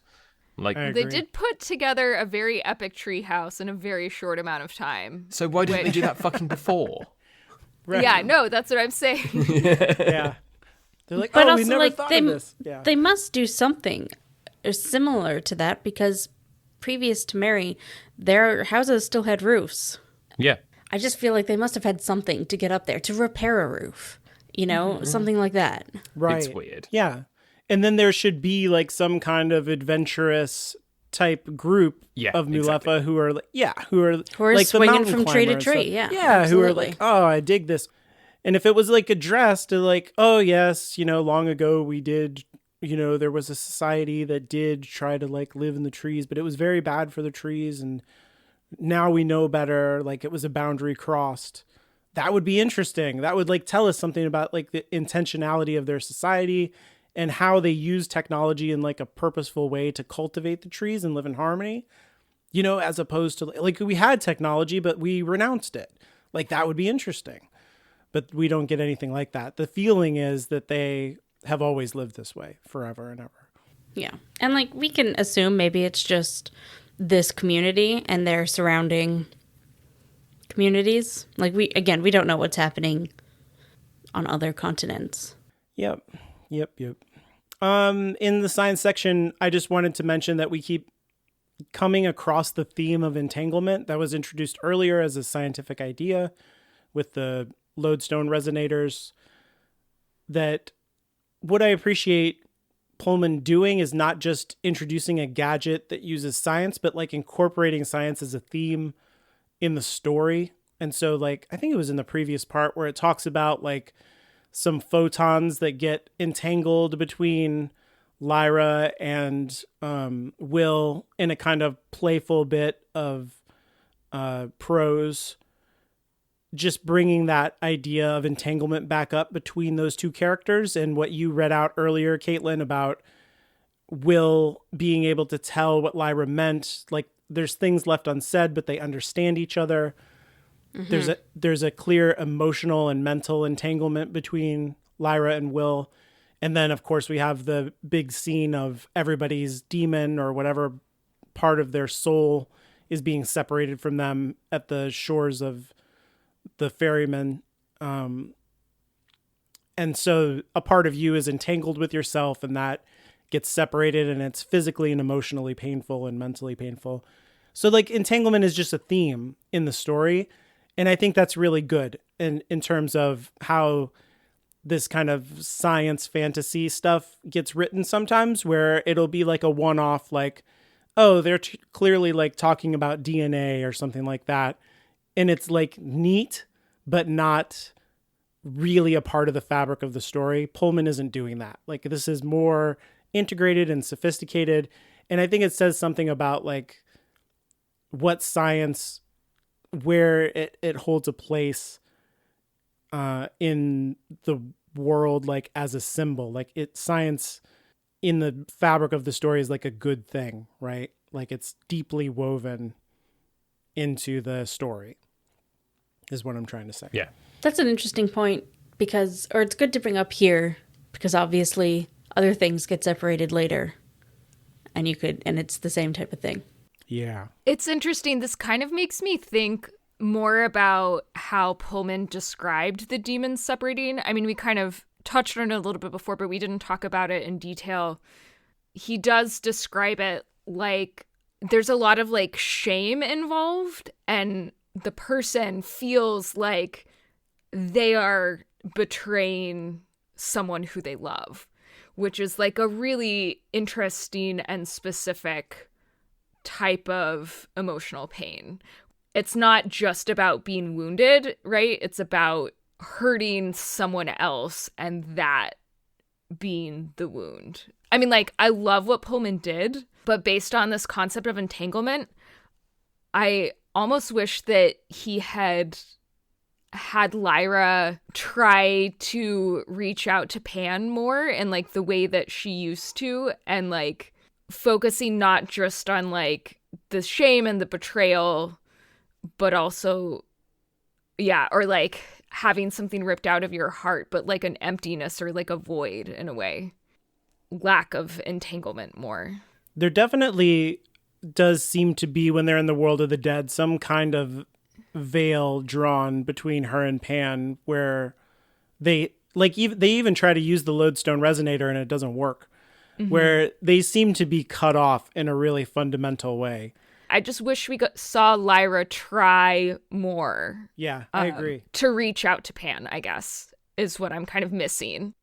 Like, they did put together a very epic tree house in a very short amount of time. So why didn't they do that fucking before? Right. Yeah, no, that's what I'm saying. Yeah. They're like, But we also, never like, thought of this. Yeah. they must do something similar to that, because previous to Mary, their houses still had roofs. Yeah. I just feel like they must have had something to get up there, to repair a roof, you know, something like that. Right. It's weird. Yeah. And then there should be like some kind of adventurous type group of Mulefa exactly. who are like swinging the mountain from tree to climbers. tree. So, Yeah, who are absolutely. like, oh, I dig this. And if it was like addressed to like, oh yes, long ago we did, there was a society that did try to like live in the trees, but it was very bad for the trees, and now we know better. Like, it was a boundary crossed. That would be interesting. That would like tell us something about like the intentionality of their society and how they use technology in like a purposeful way to cultivate the trees and live in harmony, as opposed to like we had technology, but we renounced it. Like, that would be interesting, but we don't get anything like that. The feeling is that they have always lived this way forever and ever. Yeah. And like, we can assume maybe it's just this community and their surrounding communities. Like, we don't know what's happening on other continents. Yep. In the science section, I just wanted to mention that we keep coming across the theme of entanglement that was introduced earlier as a scientific idea with the lodestone resonators. That what I appreciate Pullman doing is not just introducing a gadget that uses science, but like incorporating science as a theme in the story. And so, like, I think it was in the previous part where it talks about like some photons that get entangled between Lyra and Will in a kind of playful bit of prose, just bringing that idea of entanglement back up between those two characters. And what you read out earlier, Caitlin, about Will being able to tell what Lyra meant, like there's things left unsaid, but they understand each other. Mm-hmm. There's a clear emotional and mental entanglement between Lyra and Will. And then, of course, we have the big scene of everybody's demon or whatever part of their soul is being separated from them at the shores of the ferrymen. And so a part of you is entangled with yourself, and that gets separated, and it's physically and emotionally painful and mentally painful. So like entanglement is just a theme in the story. And I think that's really good in terms of how this kind of science fantasy stuff gets written sometimes, where it'll be like a one-off, like, oh, they're clearly like talking about DNA or something like that. And it's like neat, but not really a part of the fabric of the story. Pullman isn't doing that. Like, this is more integrated and sophisticated. And I think it says something about like what science, where it holds a place in the world, like as a symbol. Like science in the fabric of the story is like a good thing, right? Like it's deeply woven into the story, is what I'm trying to say. Yeah. That's an interesting point, because, or it's good to bring up here, because obviously other things get separated later. And it's the same type of thing. Yeah. It's interesting. This kind of makes me think more about how Pullman described the demons separating. I mean, we kind of touched on it a little bit before, but we didn't talk about it in detail. He does describe it like there's a lot of like shame involved, and the person feels like they are betraying someone who they love, which is like a really interesting and specific type of emotional pain. It's not just about being wounded, right? It's about hurting someone else and that being the wound. I mean, like, I love what Pullman did, but based on this concept of entanglement, I almost wish that he had Lyra try to reach out to Pan more in like the way that she used to, and like focusing not just on like the shame and the betrayal, but also, yeah, or like having something ripped out of your heart, but like an emptiness or like a void in a way. Lack of entanglement more. There definitely does seem to be, when they're in the world of the dead, some kind of veil drawn between her and Pan, where they even try to use the lodestone resonator and it doesn't work. Mm-hmm. Where they seem to be cut off in a really fundamental way. I just wish we saw Lyra try more. Yeah, I agree. To reach out to Pan, I guess, is what I'm kind of missing.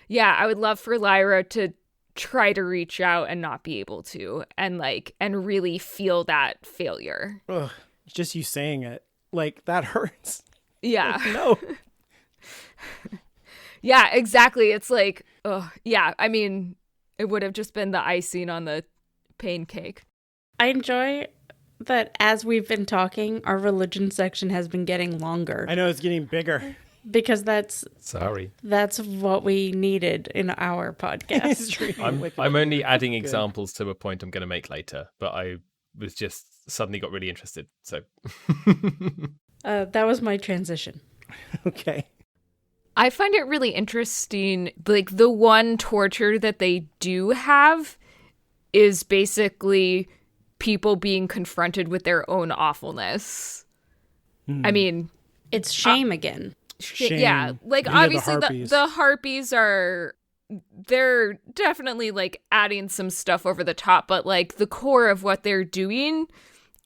Yeah, I would love for Lyra to try to reach out and not be able to, and really feel that failure. Ugh, just you saying it, like, that hurts. Yeah. Like, no. Yeah, exactly. It's like, oh, yeah, I mean, it would have just been the icing on the pain cake. I enjoy that as we've been talking, our religion section has been getting longer. I know, it's getting bigger. Because that's what we needed in our podcast. I'm only adding examples to a point I'm going to make later, but I was just suddenly got really interested. So that was my transition. Okay. I find it really interesting. Like, the one torture that they do have is basically people being confronted with their own awfulness. I mean, it's shame again. Shame. Yeah, like, obviously the harpies they're definitely like adding some stuff over the top, but like the core of what they're doing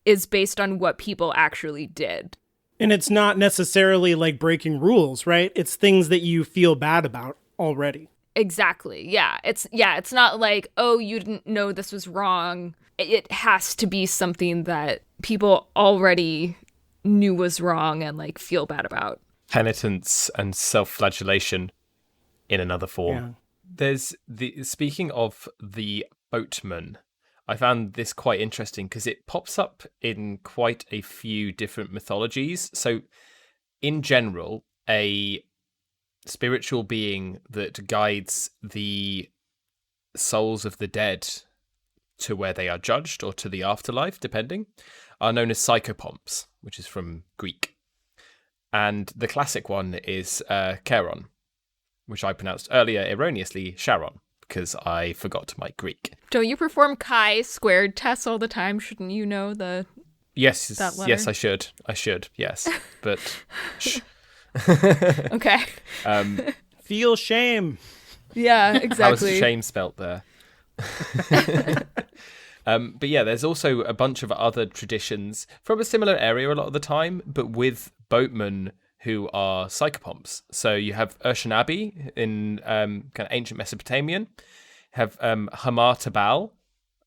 is based on what people actually did. And it's not necessarily like breaking rules, right? It's things that you feel bad about already. Exactly. Yeah. It's not like, oh, you didn't know this was wrong. It has to be something that people already knew was wrong and like feel bad about. Penitence and self-flagellation in another form. Yeah. There's speaking of the boatman, I found this quite interesting because it pops up in quite a few different mythologies. So in general, a spiritual being that guides the souls of the dead to where they are judged or to the afterlife, depending, are known as psychopomps, which is from Greek. And the classic one is Charon, which I pronounced earlier erroneously Sharon, because I forgot my Greek. Don't you perform chi-squared tests all the time? Shouldn't you know the... Yes, I should, yes. But, shh. Okay. Feel shame. Yeah, exactly. How is shame spelt there? But yeah, there's also a bunch of other traditions from a similar area a lot of the time, but with boatmen who are psychopomps. So you have Urshanabi in kind of ancient Mesopotamian, have Hamar Tabal.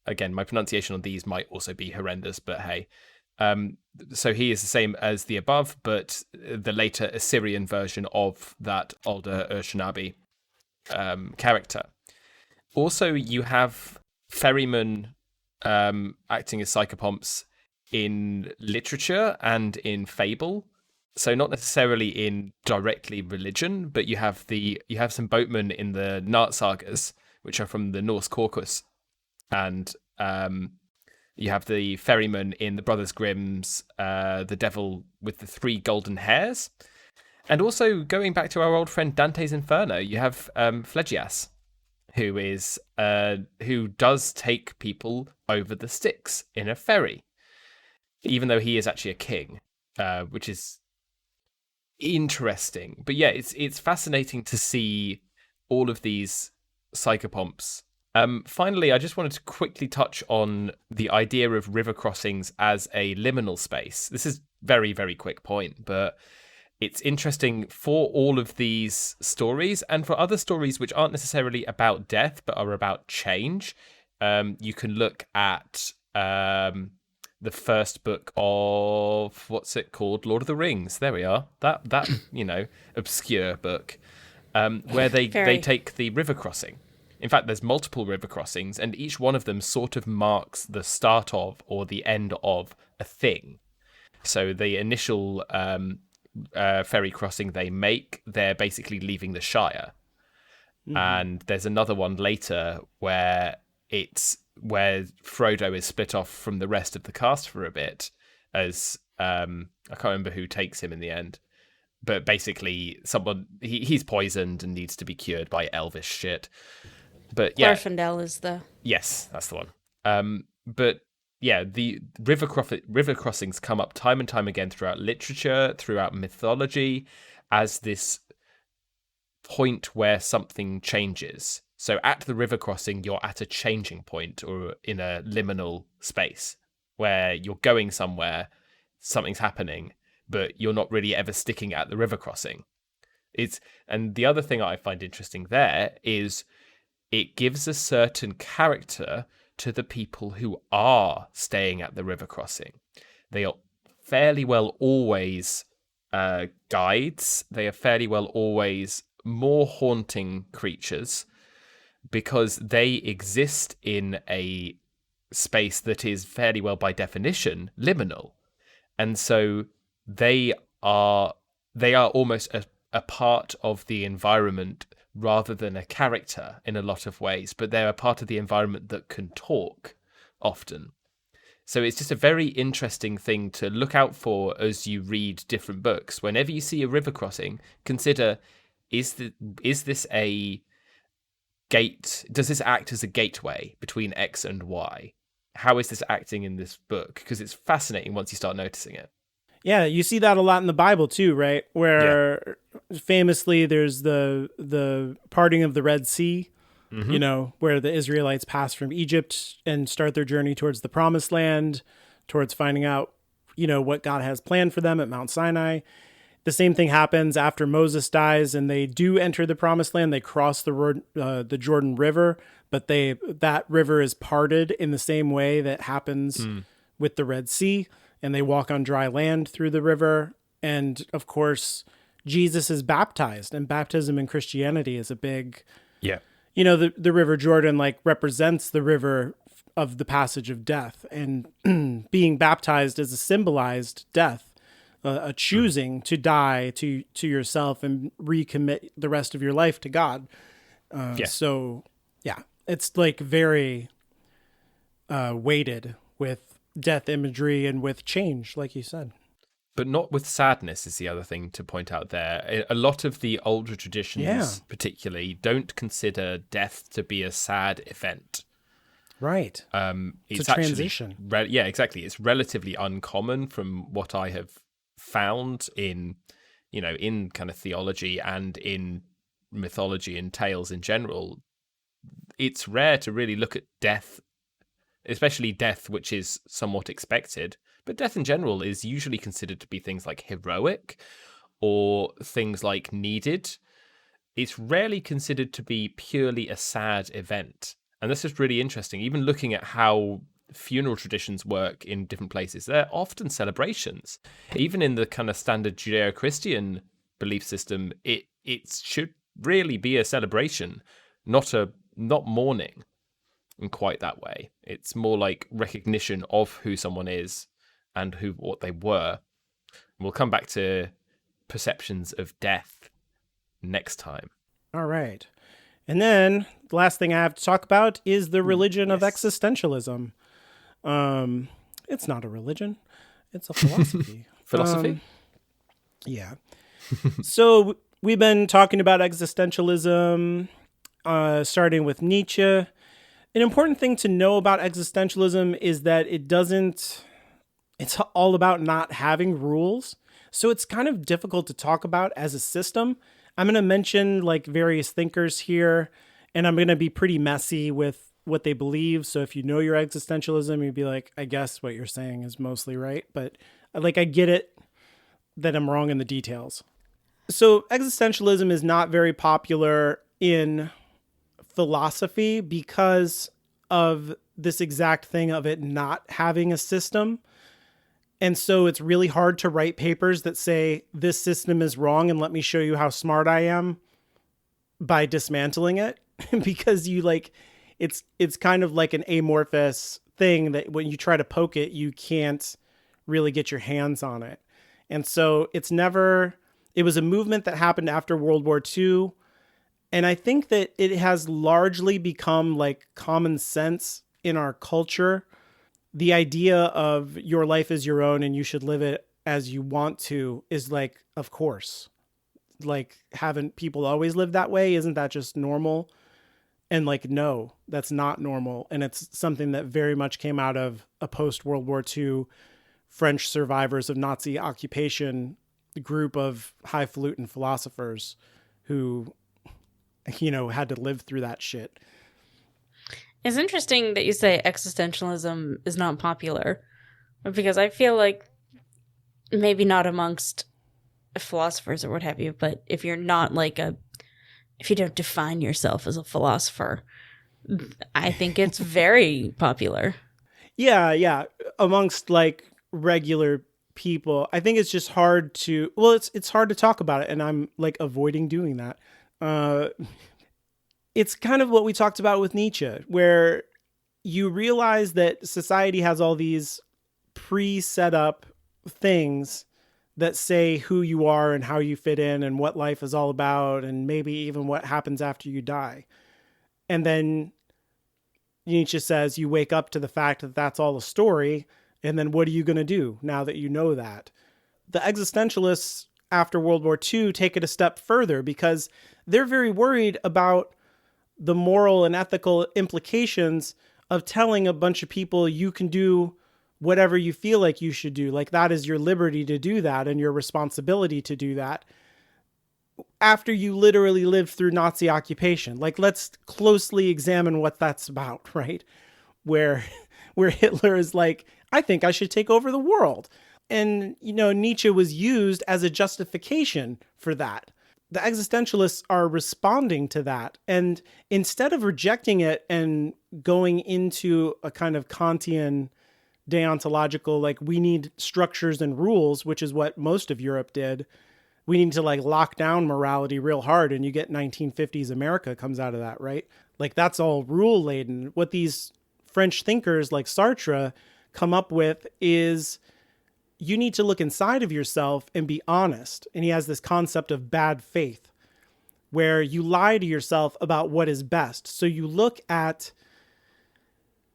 Again, my pronunciation on these might also be horrendous, but hey. So he is the same as the above, but the later Assyrian version of that older Urshanabi character. Also, you have ferrymen acting as psychopomps in literature and in fable. So not necessarily in directly religion, but you have some boatmen in the Nart sagas, which are from the Norse Caucasus, and you have the ferryman in the Brothers Grimm's The Devil with the Three Golden Hairs. And also, going back to our old friend Dante's Inferno, you have Phlegyas, who does take people over the Styx in a ferry, even though he is actually a king, which is interesting. But yeah, it's fascinating to see all of these psychopomps. Finally, I just wanted to quickly touch on the idea of river crossings as a liminal space. This is very, very quick point, but it's interesting for all of these stories and for other stories which aren't necessarily about death, but are about change. You can look at the first book of, what's it called? Lord of the Rings. There we are. That obscure book, where they take the river crossing. In fact, there's multiple river crossings, and each one of them sort of marks the start of or the end of a thing. So the initial ferry crossing they make, they're basically leaving the Shire. Mm-hmm. And there's another one later where Frodo is split off from the rest of the cast for a bit, as I can't remember who takes him in the end. But basically, he's poisoned and needs to be cured by elvish shit. But yeah, Glorfindel is the... Yes, that's the one. But yeah, the river crossings come up time and time again throughout literature, throughout mythology, as this point where something changes. So at the river crossing, you're at a changing point or in a liminal space where you're going somewhere, something's happening, but you're not really ever sticking at the river crossing. And the other thing I find interesting there is it gives a certain character to the people who are staying at the river crossing. They are fairly well always guides. They are fairly well always more haunting creatures because they exist in a space that is fairly well, by definition, liminal. And so they are almost a part of the environment rather than a character in a lot of ways, but they're a part of the environment that can talk often. So it's just a very interesting thing to look out for as you read different books. Whenever you see a river crossing, consider, is this a gate? Does this act as a gateway between X and Y? How is this acting in this book? Because it's fascinating once you start noticing it. Yeah, you see that a lot in the Bible too, right? Where famously there's the parting of the Red Sea, mm-hmm. Where the Israelites pass from Egypt and start their journey towards the Promised Land, towards finding out, what God has planned for them at Mount Sinai. The same thing happens after Moses dies and they do enter the Promised Land. They cross the Jordan River, but that river is parted in the same way that happens with the Red Sea. And they walk on dry land through the river. And of course, Jesus is baptized, and baptism in Christianity is a big, the River Jordan represents the river of the passage of death, and being baptized is a symbolized death, a choosing to die to yourself and recommit the rest of your life to God. So yeah, it's very weighted with death imagery and with change, like you said. But not with sadness is the other thing to point out there. A lot of the older traditions, particularly, don't consider death to be a sad event. Right. It's a transition. Exactly. It's relatively uncommon from what I have found in kind of theology and in mythology and tales in general. It's rare to really look at death, especially death which is somewhat expected, but death in general is usually considered to be things like heroic or things like needed. It's rarely considered to be purely a sad event. And this is really interesting. Even looking at how funeral traditions work in different places, they're often celebrations. Even in the kind of standard Judeo-Christian belief system, it should really be a celebration, not mourning. In quite that way. It's more like recognition of who someone is and what they were. We'll come back to perceptions of death next time. All right. And then the last thing I have to talk about is the religion of existentialism. It's not a religion. It's a philosophy. Philosophy? Yeah. So we've been talking about existentialism starting with Nietzsche. An important thing to know about existentialism is that it's all about not having rules. So it's kind of difficult to talk about as a system. I'm going to mention like various thinkers here, and I'm going to be pretty messy with what they believe. So if you know your existentialism, you'd be like, I guess what you're saying is mostly right. But like, I get it that I'm wrong in the details. So existentialism is not very popular in philosophy because of this exact thing of it not having a system. And so it's really hard to write papers that say this system is wrong and let me show you how smart I am by dismantling it because it's kind of like an amorphous thing that when you try to poke it, you can't really get your hands on it. And so it was a movement that happened after World War II. And I think that it has largely become like common sense in our culture. The idea of your life is your own and you should live it as you want to is like, of course, like, haven't people always lived that way? Isn't that just normal? And like, no, that's not normal. And it's something that very much came out of a post-World War II French survivors of Nazi occupation group of highfalutin philosophers who, had to live through that shit. It's interesting that you say existentialism is not popular, because I feel like maybe not amongst philosophers or what have you, but if you're not if you don't define yourself as a philosopher, I think it's very popular. Yeah. Amongst like regular people, I think it's just hard it's hard to talk about it, and I'm like avoiding doing that. It's kind of what we talked about with Nietzsche, where you realize that society has all these pre-set up things that say who you are and how you fit in and what life is all about, and maybe even what happens after you die. And then Nietzsche says you wake up to the fact that that's all a story, and then what are you going to do now that you know that? The existentialists after World War II take it a step further because they're very worried about the moral and ethical implications of telling a bunch of people you can do whatever you feel like you should do. Like, that is your liberty to do that and your responsibility to do that after you literally lived through Nazi occupation. Like, let's closely examine what that's about, right? Where Hitler is like, I think I should take over the world. And, Nietzsche was used as a justification for that. The existentialists are responding to that. And instead of rejecting it and going into a kind of Kantian deontological, like, we need structures and rules, which is what most of Europe did. We need to like lock down morality real hard. And you get 1950s America comes out of that, right? Like, that's all rule laden. What these French thinkers like Sartre come up with is you need to look inside of yourself and be honest. And he has this concept of bad faith, where you lie to yourself about what is best. So you look at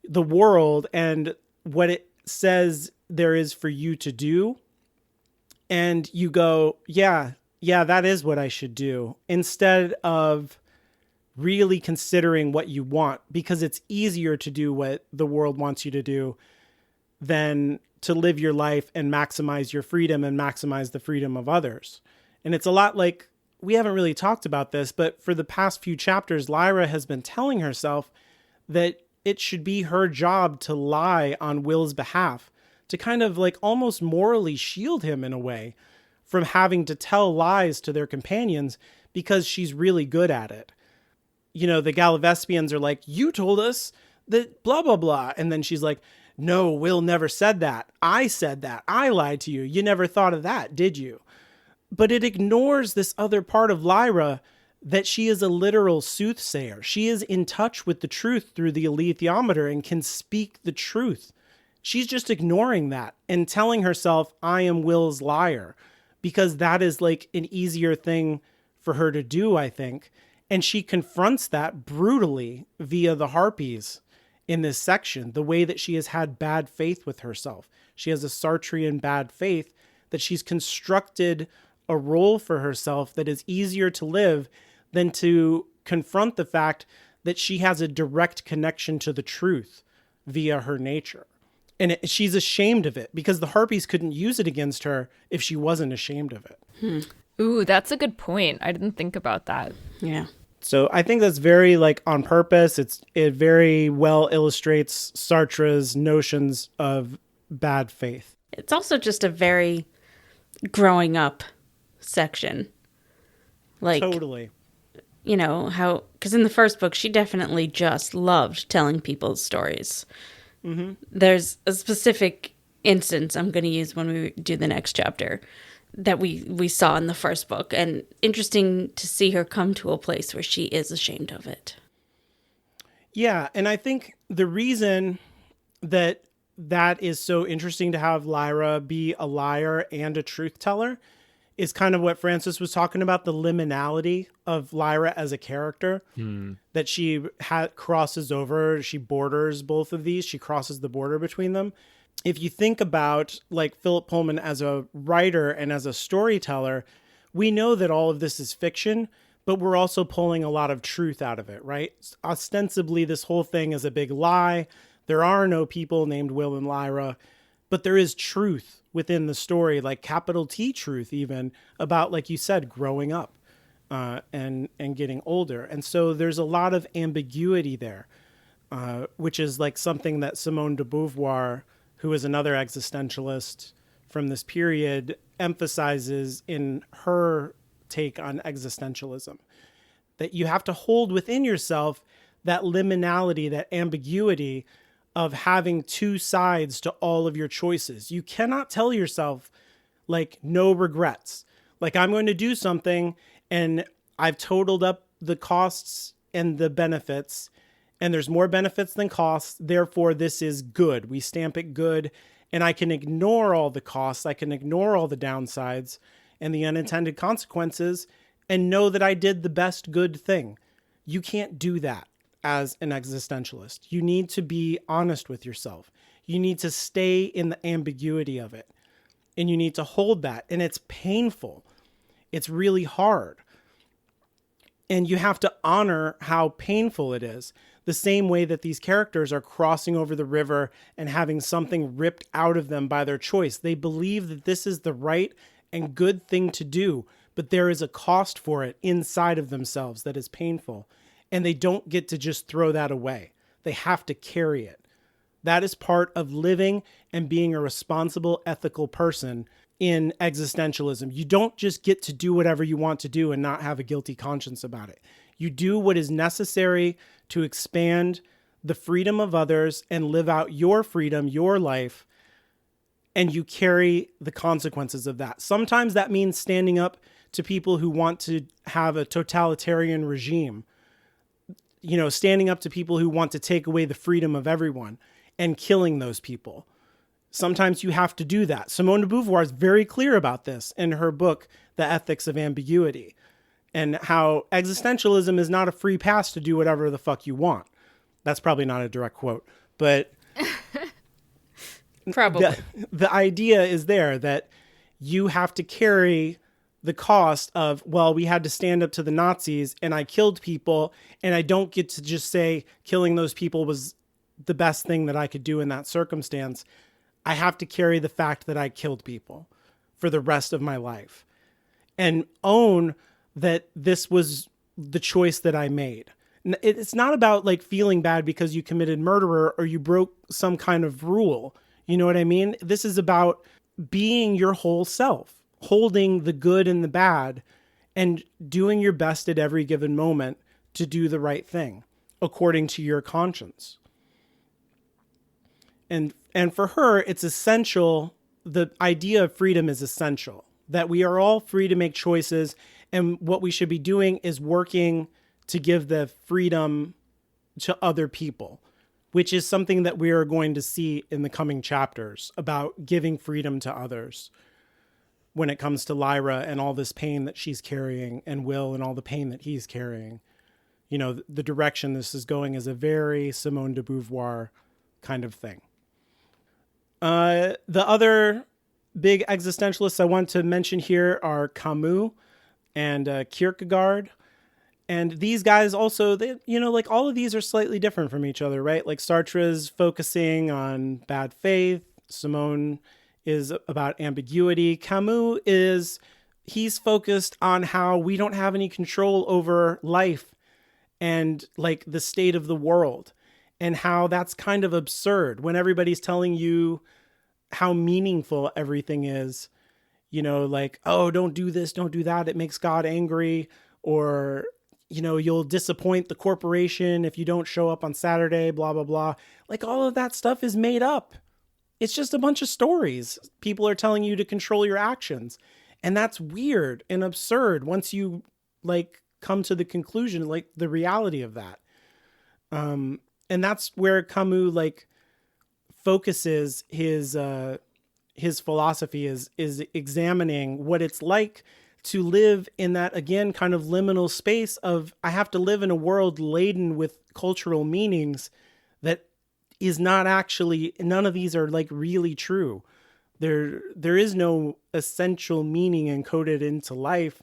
the world and what it says there is for you to do, and you go, yeah, that is what I should do, instead of really considering what you want, because it's easier to do what the world wants you to do than to live your life and maximize your freedom and maximize the freedom of others. And it's a lot like, we haven't really talked about this, but for the past few chapters, Lyra has been telling herself that it should be her job to lie on Will's behalf, to kind of like almost morally shield him in a way from having to tell lies to their companions, because she's really good at it. The Galavespians are like, you told us that blah, blah, blah. And then she's like, no, Will never said that. I said that. I lied to you. You never thought of that, did you? But it ignores this other part of Lyra, that she is a literal soothsayer. She is in touch with the truth through the alethiometer and can speak the truth. She's just ignoring that and telling herself, I am Will's liar, because that is like an easier thing for her to do, I think. And she confronts that brutally via the Harpies in this section, the way that she has had bad faith with herself. She has a Sartrean bad faith that she's constructed a role for herself that is easier to live than to confront the fact that she has a direct connection to the truth via her nature. And she's ashamed of it because the Harpies couldn't use it against her if she wasn't ashamed of it. Ooh, that's a good point. I didn't think about that. Yeah. So I think that's very on purpose. It very well illustrates Sartre's notions of bad faith. It's also just a very growing up section. Totally. How, because in the first book, she definitely just loved telling people's stories. Mm-hmm. There's a specific instance I'm going to use when we do the next chapter that we saw in the first book. And interesting to see her come to a place where she is ashamed of it. Yeah, and I think the reason that is so interesting to have Lyra be a liar and a truth teller is kind of what Francis was talking about, the liminality of Lyra as a character, that she crosses over, she borders both of these, she crosses the border between them. If you think about Philip Pullman as a writer and as a storyteller, we know that all of this is fiction, but we're also pulling a lot of truth out of it, right? Ostensibly, this whole thing is a big lie. There are no people named Will and Lyra, but there is truth within the story, capital T truth even, about, like you said, growing up and getting older. And so there's a lot of ambiguity there, which is something that Simone de Beauvoir, who is another existentialist from this period, emphasizes in her take on existentialism. That you have to hold within yourself that liminality, that ambiguity of having two sides to all of your choices. You cannot tell yourself, no regrets. I'm going to do something and I've totaled up the costs and the benefits, and there's more benefits than costs. Therefore, this is good. We stamp it good, and I can ignore all the costs. I can ignore all the downsides and the unintended consequences and know that I did the best good thing. You can't do that as an existentialist. You need to be honest with yourself. You need to stay in the ambiguity of it, and you need to hold that. And it's painful. It's really hard. And you have to honor how painful it is. The same way that these characters are crossing over the river and having something ripped out of them by their choice. They believe that this is the right and good thing to do, but there is a cost for it inside of themselves that is painful. And they don't get to just throw that away. They have to carry it. That is part of living and being a responsible, ethical person in existentialism. You don't just get to do whatever you want to do and not have a guilty conscience about it. You do what is necessary to expand the freedom of others and live out your freedom, your life, and you carry the consequences of that. Sometimes that means standing up to people who want to have a totalitarian regime, standing up to people who want to take away the freedom of everyone and killing those people. Sometimes you have to do that. Simone de Beauvoir is very clear about this in her book, The Ethics of Ambiguity, and how existentialism is not a free pass to do whatever the fuck you want. That's probably not a direct quote, but probably the idea is there that you have to carry the cost of, well, we had to stand up to the Nazis and I killed people, and I don't get to just say killing those people was the best thing that I could do in that circumstance. I have to carry the fact that I killed people for the rest of my life and own that this was the choice that I made. It's not about feeling bad because you committed murder or you broke some kind of rule. You know what I mean? This is about being your whole self, holding the good and the bad, and doing your best at every given moment to do the right thing according to your conscience. And for her, it's essential. The idea of freedom is essential, that we are all free to make choices. And what we should be doing is working to give the freedom to other people, which is something that we are going to see in the coming chapters about giving freedom to others when it comes to Lyra and all this pain that she's carrying, and Will and all the pain that he's carrying. The direction this is going is a very Simone de Beauvoir kind of thing. The other big existentialists I want to mention here are Camus and Kierkegaard. And these guys also, they, like all of these are slightly different from each other, right? Like Sartre's focusing on bad faith. Simone is about ambiguity. Camus he's focused on how we don't have any control over life and like the state of the world, and how that's kind of absurd when everybody's telling you how meaningful everything is, like, oh, don't do this, don't do that, it makes God angry, or you'll disappoint the corporation if you don't show up on Saturday, blah, blah, blah. Like all of that stuff is made up. It's just a bunch of stories. People are telling you to control your actions. And that's weird and absurd once you like come to the conclusion, like the reality of that. And that's where Camus like focuses his philosophy is examining what it's like to live in that, again, kind of liminal space of, I have to live in a world laden with cultural meanings that is not actually, none of these are like really true. There is no essential meaning encoded into life.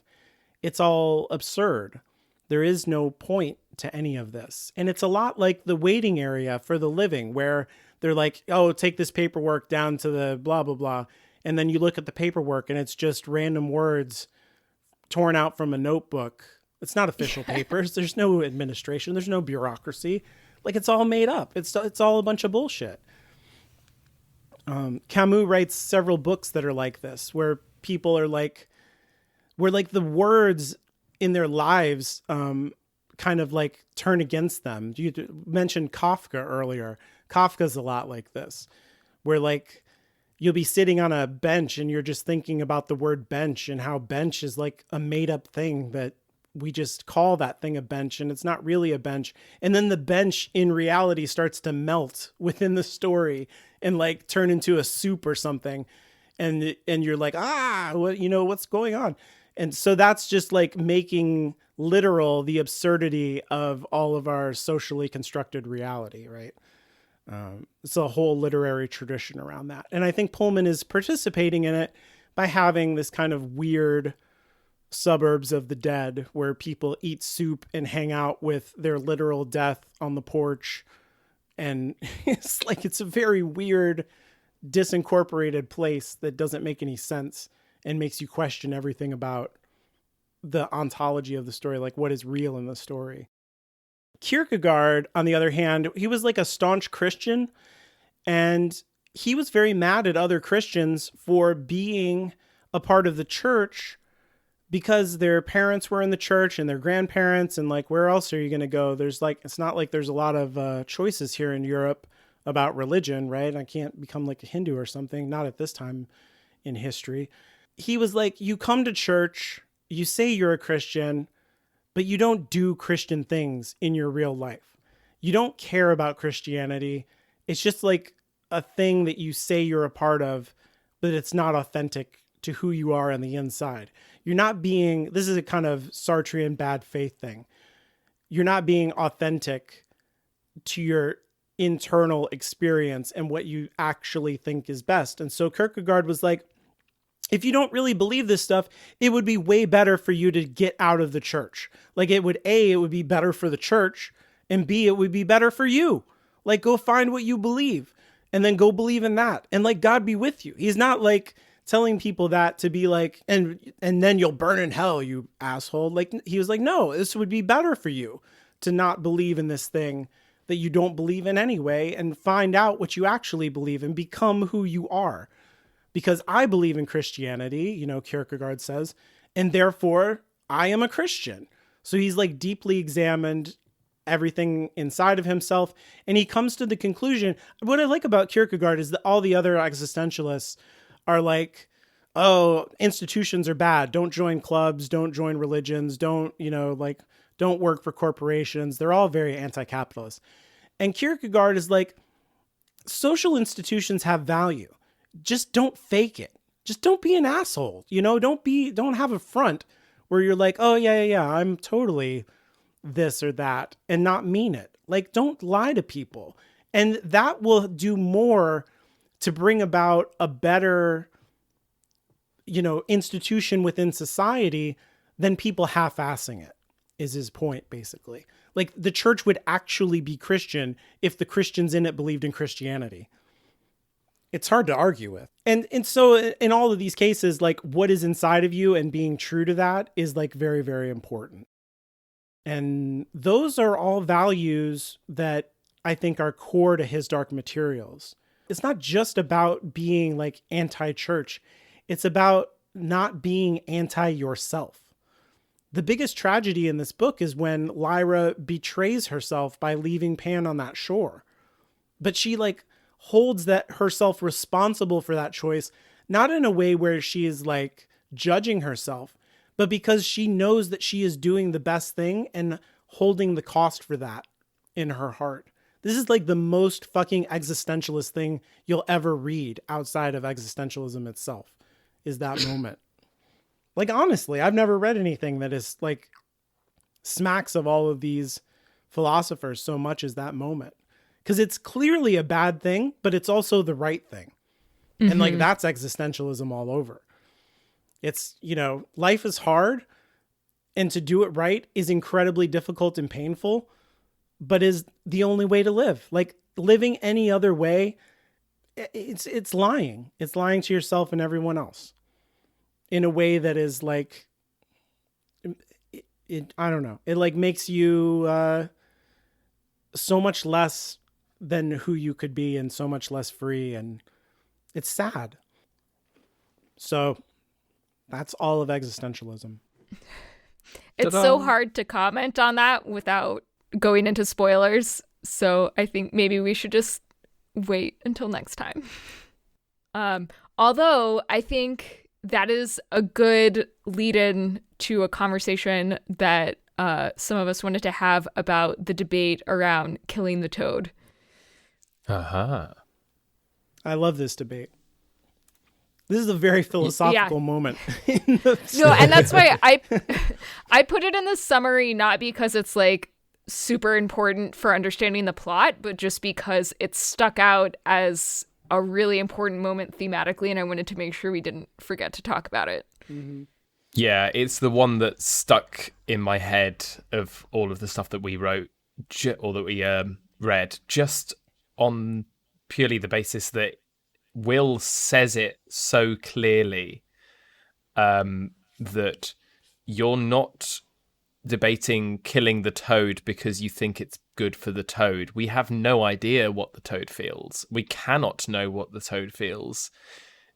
It's all absurd. There is no point to any of this. And it's a lot like the waiting area for the living, where they're like, oh, take this paperwork down to the blah, blah, blah. And then you look at the paperwork and it's just random words torn out from a notebook. It's not official papers. There's no administration. There's no bureaucracy. Like, it's all made up. It's all a bunch of bullshit. Camus writes several books that are like this, where people are like, where like the words in their lives kind of like turn against them. You mentioned Kafka earlier. Kafka's a lot like this, where like you'll be sitting on a bench and you're just thinking about the word bench and how bench is like a made up thing that we just call that thing a bench, and it's not really a bench. And then the bench in reality starts to melt within the story and like turn into a soup or something. And you're like, what's going on? And so that's just like making literal the absurdity of all of our socially constructed reality, right? It's a whole literary tradition around that. And I think Pullman is participating in it by having this kind of weird Suburbs of the Dead, where people eat soup and hang out with their literal death on the porch. And it's a very weird, disincorporated place that doesn't make any sense and makes you question everything about the ontology of the story, like what is real in the story. Kierkegaard, on the other hand, he was like a staunch Christian, and he was very mad at other Christians for being a part of the church because their parents were in the church and their grandparents, and like, where else are you going to go? There's like, it's not like there's a lot of choices here in Europe about religion, right? I can't become like a Hindu or something, not at this time in history. He was like, you come to church, you say you're a Christian, but you don't do Christian things in your real life. You don't care about Christianity. It's just like a thing that you say you're a part of, but it's not authentic to who you are on the inside. You're not being, this is a kind of Sartrean bad faith thing. You're not being authentic to your internal experience and what you actually think is best. And so Kierkegaard was like, if you don't really believe this stuff, it would be way better for you to get out of the church. Like it would be better for the church, and B, it would be better for you. Like, go find what you believe and then go believe in that. And like, God be with you. He's not like telling people that to be like, and then you'll burn in hell, you asshole. Like, he was like, no, this would be better for you to not believe in this thing that you don't believe in anyway, and find out what you actually believe and become who you are. Because I believe in Christianity, Kierkegaard says, and therefore I am a Christian. So he's like deeply examined everything inside of himself. And he comes to the conclusion, what I like about Kierkegaard is that all the other existentialists are like, oh, institutions are bad. Don't join clubs, don't join religions, don't work for corporations. They're all very anti-capitalist. And Kierkegaard is like, social institutions have value. Just don't fake it. Just don't be an asshole. Don't have a front where you're like, oh yeah, I'm totally this or that, and not mean it. Like, don't lie to people. And that will do more to bring about a better, institution within society than people half-assing it. is his point, basically. Like, the church would actually be Christian if the Christians in it believed in Christianity. It's hard to argue with. And so in all of these cases, like, what is inside of you and being true to that is, like, very, very important. And those are all values that I think are core to his Dark Materials. It's not just about being, like, anti-church. It's about not being anti-yourself. The biggest tragedy in this book is when Lyra betrays herself by leaving Pan on that shore. But she, like, holds that herself responsible for that choice, not in a way where she is, like, judging herself, but because she knows that she is doing the best thing and holding the cost for that in her heart. This is, like, the most fucking existentialist thing you'll ever read outside of existentialism itself, is that moment. Like, honestly, I've never read anything that is, like, smacks of all of these philosophers so much as that moment. Because it's clearly a bad thing, but it's also the right thing. Mm-hmm. And, like, that's existentialism all over. It's, you know, life is hard, and to do it right is incredibly difficult and painful, but is the only way to live. Like, living any other way, it's lying. It's lying to yourself and everyone else in a way that is, like, I don't know. It, like, makes you so much less than who you could be and so much less free. And it's sad. So that's all of existentialism. It's so hard to comment on that without going into spoilers. So I think maybe we should just wait until next time. Although I think that is a good lead-in to a conversation that some of us wanted to have about the debate around killing the toad. Uh-huh. I love this debate. This is a very philosophical moment. No, and that's why I put it in the summary, not because it's, like, super important for understanding the plot, but just because it stuck out as a really important moment thematically, and I wanted to make sure we didn't forget to talk about it. Mm-hmm. Yeah, it's the one that stuck in my head of all of the stuff that we wrote, or that we read, just on purely the basis that Will says it so clearly that you're not debating killing the toad because you think it's good for the toad. We have no idea what the toad feels. We cannot know what the toad feels.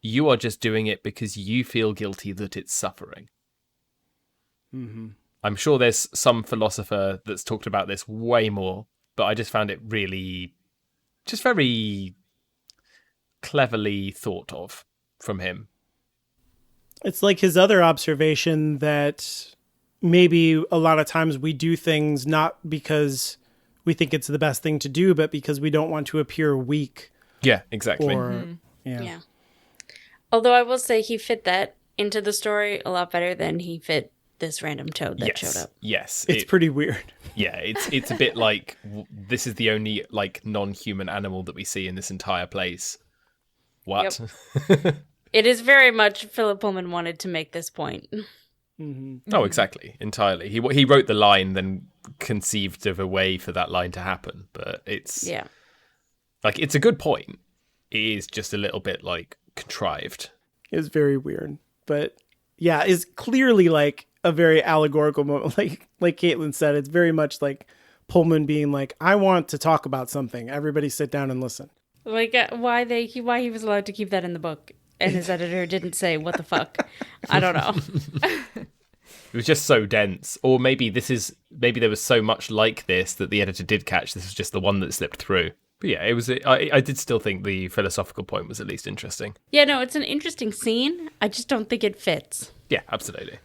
You are just doing it because you feel guilty that it's suffering. Mm-hmm. I'm sure there's some philosopher that's talked about this way more, but I just found it really just very cleverly thought of from him. It's like his other observation that maybe a lot of times we do things not because we think it's the best thing to do, but because we don't want to appear weak. Yeah, exactly. Yeah. Although I will say he fit that into the story a lot better than he fit this random toad that showed up. Yes. It's pretty weird. Yeah, it's a bit like this is the only, like, non-human animal that we see in this entire place. What? Yep. It is very much Philip Pullman wanted to make this point. Mm-hmm. Oh, exactly. Entirely. He wrote the line, then conceived of a way for that line to happen. But it's like, it's a good point. It is just a little bit, like, contrived. It's very weird. But yeah, it's clearly, like, a very allegorical moment. Like Caitlin said, it's very much like Pullman being like, I want to talk about something. Everybody sit down and listen. Like why he was allowed to keep that in the book and his editor didn't say what the fuck. I don't know. It was just so dense. Or maybe there was so much like this that the editor did catch. This was just the one that slipped through. But yeah, it was. I did still think the philosophical point was at least interesting. Yeah, no, it's an interesting scene. I just don't think it fits. Yeah, absolutely.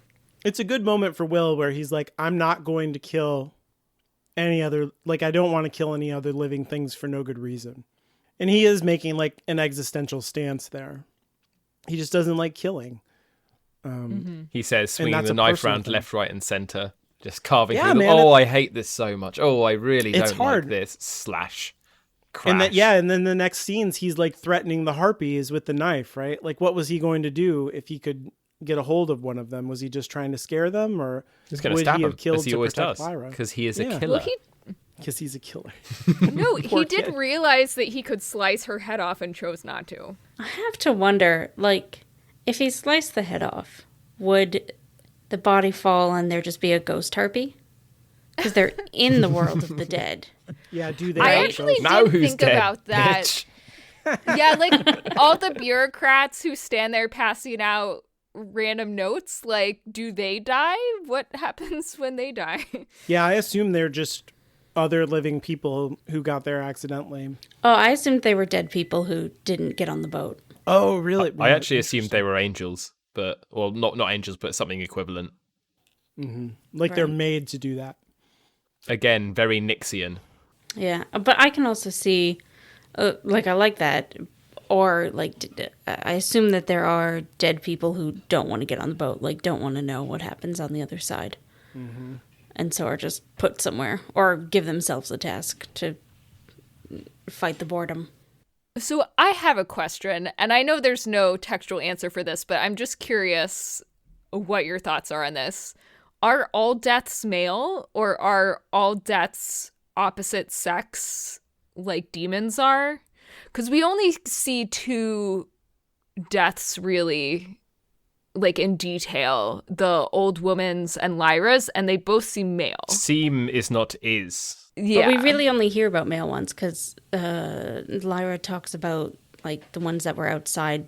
It's a good moment for Will where he's like, I'm not going to kill any other, like, I don't want to kill any other living things for no good reason. And he is making, like, an existential stance there. He just doesn't like killing. He says, swinging the knife around left, right, and center, just carving through them. Man, oh, I hate this so much. Oh, I really don't hard. like this. Slash. Crash. And then the next scenes, he's, like, threatening the harpies with the knife, right? Like, what was he going to do if he could get a hold of one of them? Was he just trying to scare them, or He's going to would stab he him, have killed as he to always protect does, Lyra? because he is a Yeah. killer. Well, Because he's a killer. no, he Poor did kid. realize that he could slice her head off and chose not to. I have to wonder, like, if he sliced the head off, would the body fall and there just be a ghost harpy? Because they're in the world of the dead. Yeah, do they? I have actually ghosts? Now did who's think dead, about that. bitch? Yeah, like all the bureaucrats who stand there passing out random notes, like, do they die? What happens when they die? Yeah, I assume they're just other living people who got there accidentally. Oh, I assumed they were dead people who didn't get on the boat. Oh, really? I actually assumed they were angels, but not angels, but something equivalent. Like they're Right. made to do that. Again, very Nixian. Yeah, but I can also see, like, I like that. Or, like, I assume that there are dead people who don't want to get on the boat, like, don't want to know what happens on the other side. And so are just put somewhere, or give themselves a task to fight the boredom. So I have a question, and I know there's no textual answer for this, but I'm just curious what your thoughts are on this. Are all deaths male, or are all deaths opposite sex, like demons are? Because we only see 2 deaths, really, like, in detail. The old woman's and Lyra's, and they both seem male. Seem is not is. Yeah. But we really only hear about male ones, because Lyra talks about, like, the ones that were outside.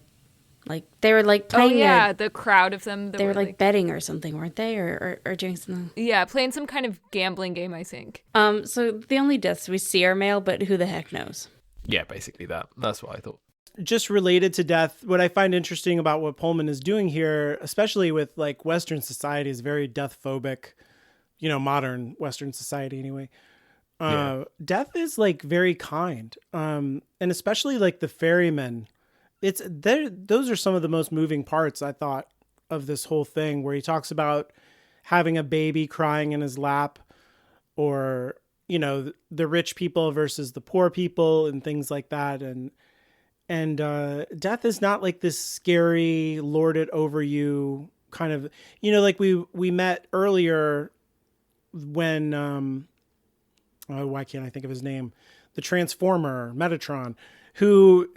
Like, they were, like, Oh, playing yeah, the crowd of them. That they were, like, betting or something, weren't they? Or doing something. Yeah, playing some kind of gambling game, I think. So the only deaths we see are male, but who the heck knows? Yeah, basically that. That's what I thought. Just related to death, what I find interesting about what Pullman is doing here, especially with like Western society, is very death phobic, modern Western society anyway. Yeah. Death is like very kind. And especially like the ferrymen, those are some of the most moving parts I thought of this whole thing, where he talks about having a baby crying in his lap, or, the rich people versus the poor people and things like that. And death is not like this scary, lord it over you kind of, like we met earlier when, why can't I think of his name? The Transformer, Metatron, who,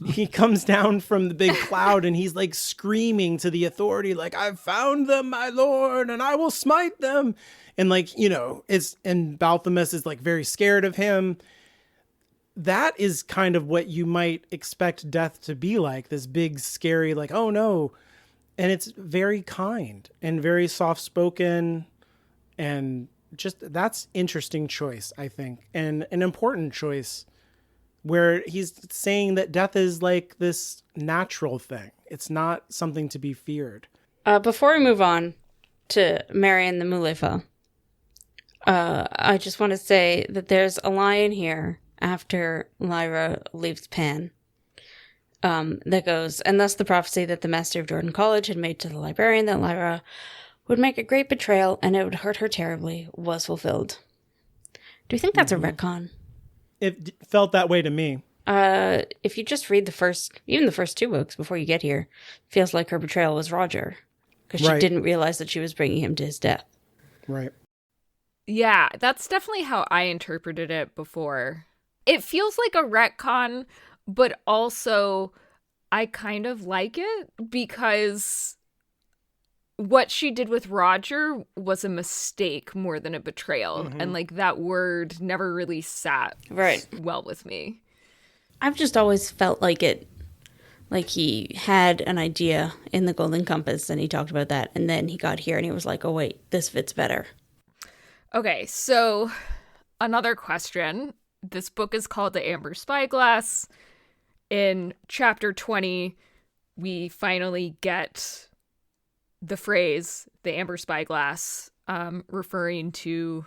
he comes down from the big cloud and he's like screaming to the authority, like, "I've found them, my lord, and I will smite them." And like, and Balthamus is like very scared of him. That is kind of what you might expect death to be like, this big, scary, like, oh no. And it's very kind and very soft-spoken, and just, that's interesting choice, I think, and an important choice, where he's saying that death is like this natural thing. It's not something to be feared. Before we move on to Marion the Mulefa, I just want to say that there's a line here after Lyra leaves Pan that goes, "And thus the prophecy that the master of Jordan College had made to the librarian that Lyra would make a great betrayal and it would hurt her terribly was fulfilled." Do you think that's a retcon? It felt that way to me. If you just read even the first 2 books before you get here, it feels like her betrayal was Roger, because she Right. didn't realize that she was bringing him to his death. Right. Yeah, that's definitely how I interpreted it before. It feels like a retcon, but also I kind of like it, because what she did with Roger was a mistake more than a betrayal. And like, that word never really sat Right. well with me. I've just always felt like he had an idea in the Golden Compass and he talked about that, and then he got here and he was like, oh wait, this fits better. Okay, so another question. This book is called The Amber Spyglass. In chapter 20, we finally get the phrase, the Amber Spyglass, referring to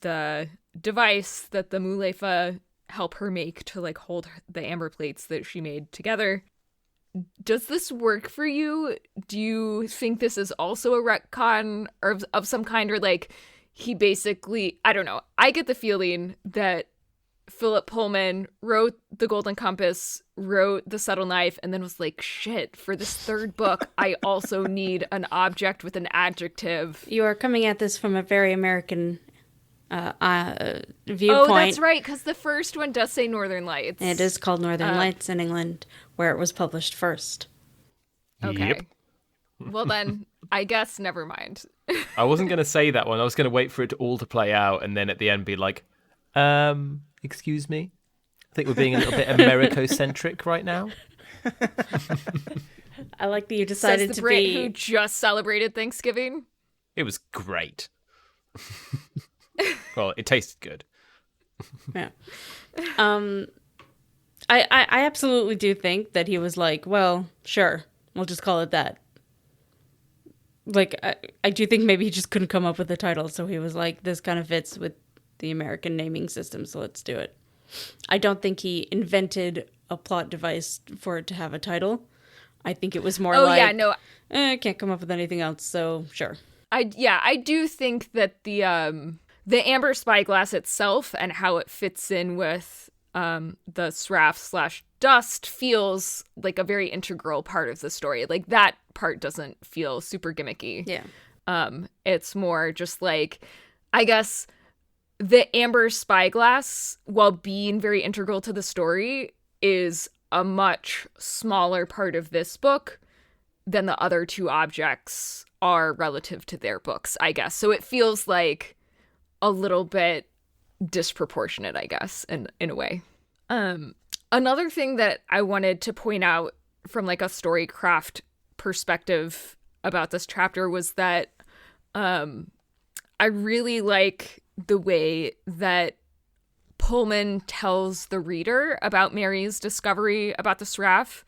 the device that the Mulefa help her make to like hold the amber plates that she made together. Does this work for you? Do you think this is also a retcon or of some kind, or like he basically, I don't know. I get the feeling that Philip Pullman wrote The Golden Compass, wrote The Subtle Knife, and then was like, shit, for this third book, I also need an object with an adjective. You are coming at this from a very American viewpoint. Oh, that's right, because the first one does say Northern Lights. It is called Northern Lights in England, where it was published first. Okay. Yep. Well then, I guess never mind. I wasn't going to say that one. I was going to wait for it all to play out and then at the end be like, excuse me? I think we're being a little bit Americo-centric right now. I like that you decided Says the to Brit be... who just celebrated Thanksgiving. It was great. Well, it tasted good. Yeah. I absolutely do think that he was like, well, sure, we'll just call it that. Like, I do think maybe he just couldn't come up with a title, so he was like, this kind of fits with the American naming system, so let's do it. I don't think he invented a plot device for it to have a title. I think it was more I can't come up with anything else, so sure. I do think that the Amber Spyglass itself and how it fits in with the Sraff/Dust feels like a very integral part of the story. Like, that part doesn't feel super gimmicky. Yeah. It's more just like, I guess the Amber Spyglass, while being very integral to the story, is a much smaller part of this book than the other two objects are relative to their books, I guess. So it feels like a little bit disproportionate, I guess, in a way. Another thing that I wanted to point out from like a storycraft perspective about this chapter was that I really like the way that Pullman tells the reader about Mary's discovery about the Sraff,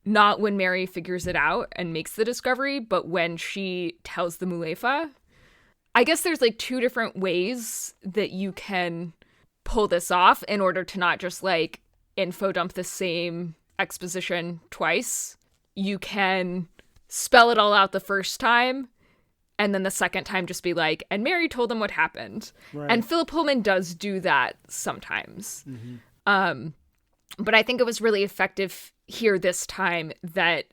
not when Mary figures it out and makes the discovery, but when she tells the Mulefa. I guess there's like two different ways that you can pull this off in order to not just like info dump the same exposition twice. You can spell it all out the first time, and then the second time just be like, and Mary told them what happened. Right. And Philip Pullman does do that sometimes. Mm-hmm. But I think it was really effective here this time that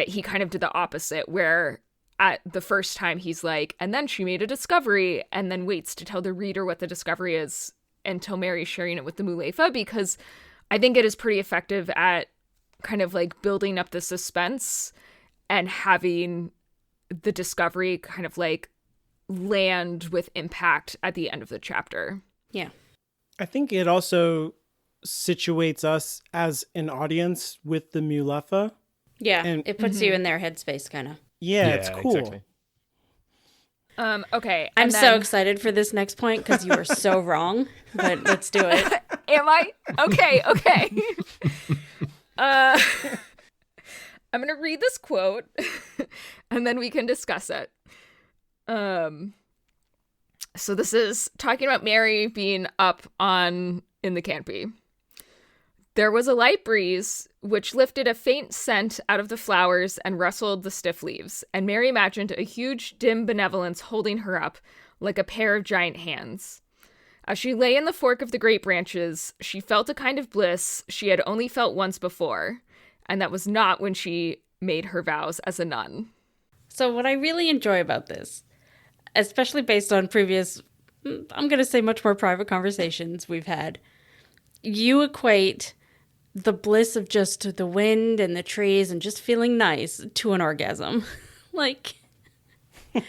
he kind of did the opposite, where at the first time he's like, and then she made a discovery, and then waits to tell the reader what the discovery is until Mary's sharing it with the Mulefa, because I think it is pretty effective at kind of like building up the suspense and having the discovery kind of like land with impact at the end of the chapter. Yeah. I think it also situates us as an audience with the Mulefa. Yeah, and it puts you in their headspace, kind of. Yeah, it's cool. Exactly. Okay. I'm so excited for this next point because you are so wrong, but let's do it. Am I? Okay. I'm going to read this quote and then we can discuss it. So this is talking about Mary being up in the canopy. There was a light breeze which lifted a faint scent out of the flowers and rustled the stiff leaves, and Mary imagined a huge, dim benevolence holding her up like a pair of giant hands. As she lay in the fork of the great branches, she felt a kind of bliss she had only felt once before, and that was not when she made her vows as a nun. So what I really enjoy about this, especially based on previous, I'm going to say much more private conversations we've had, you equate the bliss of just the wind and the trees and just feeling nice to an orgasm. Like,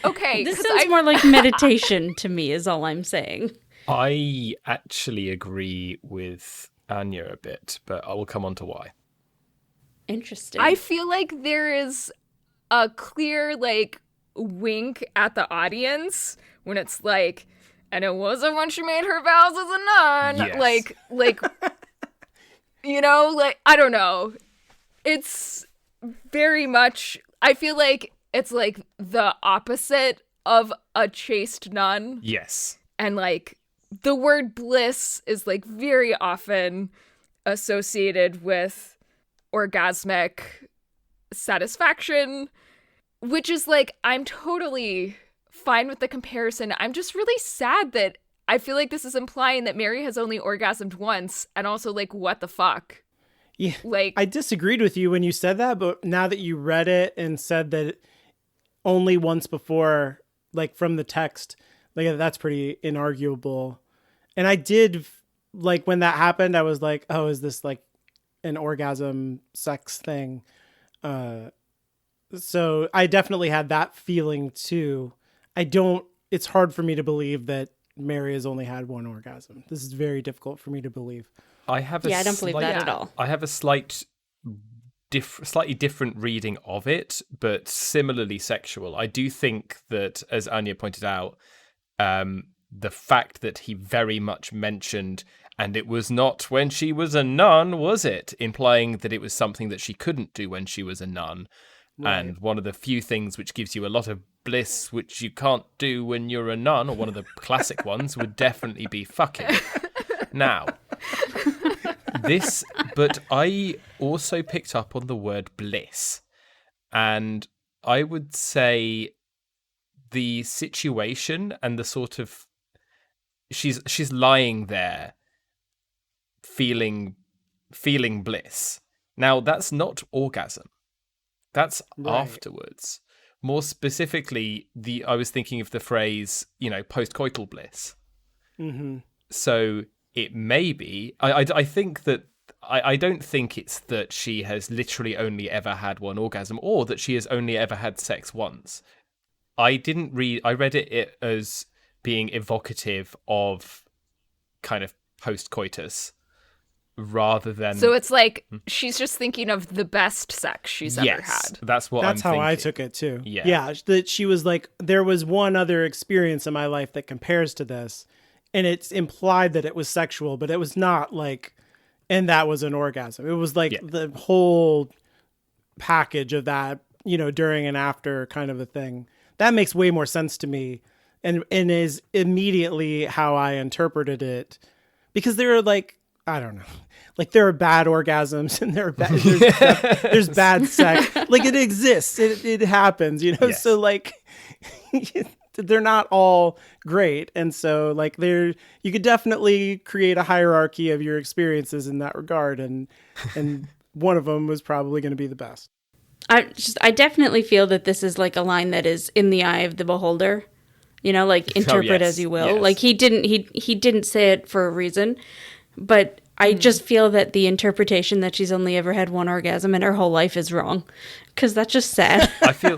okay, this sounds more like meditation to me is all I'm saying. I actually agree with Anya a bit, but I will come on to why. Interesting. I feel like there is a clear, like, wink at the audience when it's like, and it wasn't when she made her vows as a nun. Yes. Like, you know, like, I don't know. It's very much, I feel like it's like the opposite of a chaste nun. Yes. And like the word bliss is like very often associated with orgasmic satisfaction, which is like, I'm totally fine with the comparison. I'm just really sad that I feel like this is implying that Mary has only orgasmed once, and also, like, what the fuck? Yeah, Like, I disagreed with you when you said that, but now that you read it and said that only once before, like from the text, like that's pretty inarguable. And I did, like, when that happened, I was like, oh, is this like an orgasm sex thing? So I definitely had that feeling too. It's hard for me to believe that Mary has only had one orgasm. This is very difficult for me to believe. I have I don't believe that at all. I have a slightly different reading of it, but similarly sexual. I do think that, as Anya pointed out, the fact that he very much mentioned, and it was not when she was a nun, was it? Implying that it was something that she couldn't do when she was a nun. Right. And one of the few things which gives you a lot of bliss, which you can't do when you're a nun, or one of the classic ones, would definitely be fucking. Now, but I also picked up on the word bliss. And I would say the situation and the sort of, she's lying there feeling bliss. Now, that's not orgasm. That's right. Afterwards. More specifically, I was thinking of the phrase, post-coital bliss. Mm-hmm. So it may be, I think that, I don't think it's that she has literally only ever had one orgasm, or that she has only ever had sex once. I read it as being evocative of kind of post-coitus, rather than... So it's like she's just thinking of the best sex she's ever had. That's how I took it too. Yeah, that she was like, there was one other experience in my life that compares to this, and it's implied that it was sexual, but it was not like, and that was an orgasm. It was like the whole package of that, during and after kind of a thing. That makes way more sense to me, and is immediately how I interpreted it, because there are like, I don't know. Like, there are bad orgasms and there's bad sex. Like, it exists. It happens, Yes. So, like, they're not all great. And so, like, you could definitely create a hierarchy of your experiences in that regard. And one of them was probably going to be the best. I definitely feel that this is like a line that is in the eye of the beholder. Like, interpret as you will. Yes. Like, he didn't say it for a reason. But I just feel that the interpretation that she's only ever had one orgasm in her whole life is wrong, because that's just sad. I feel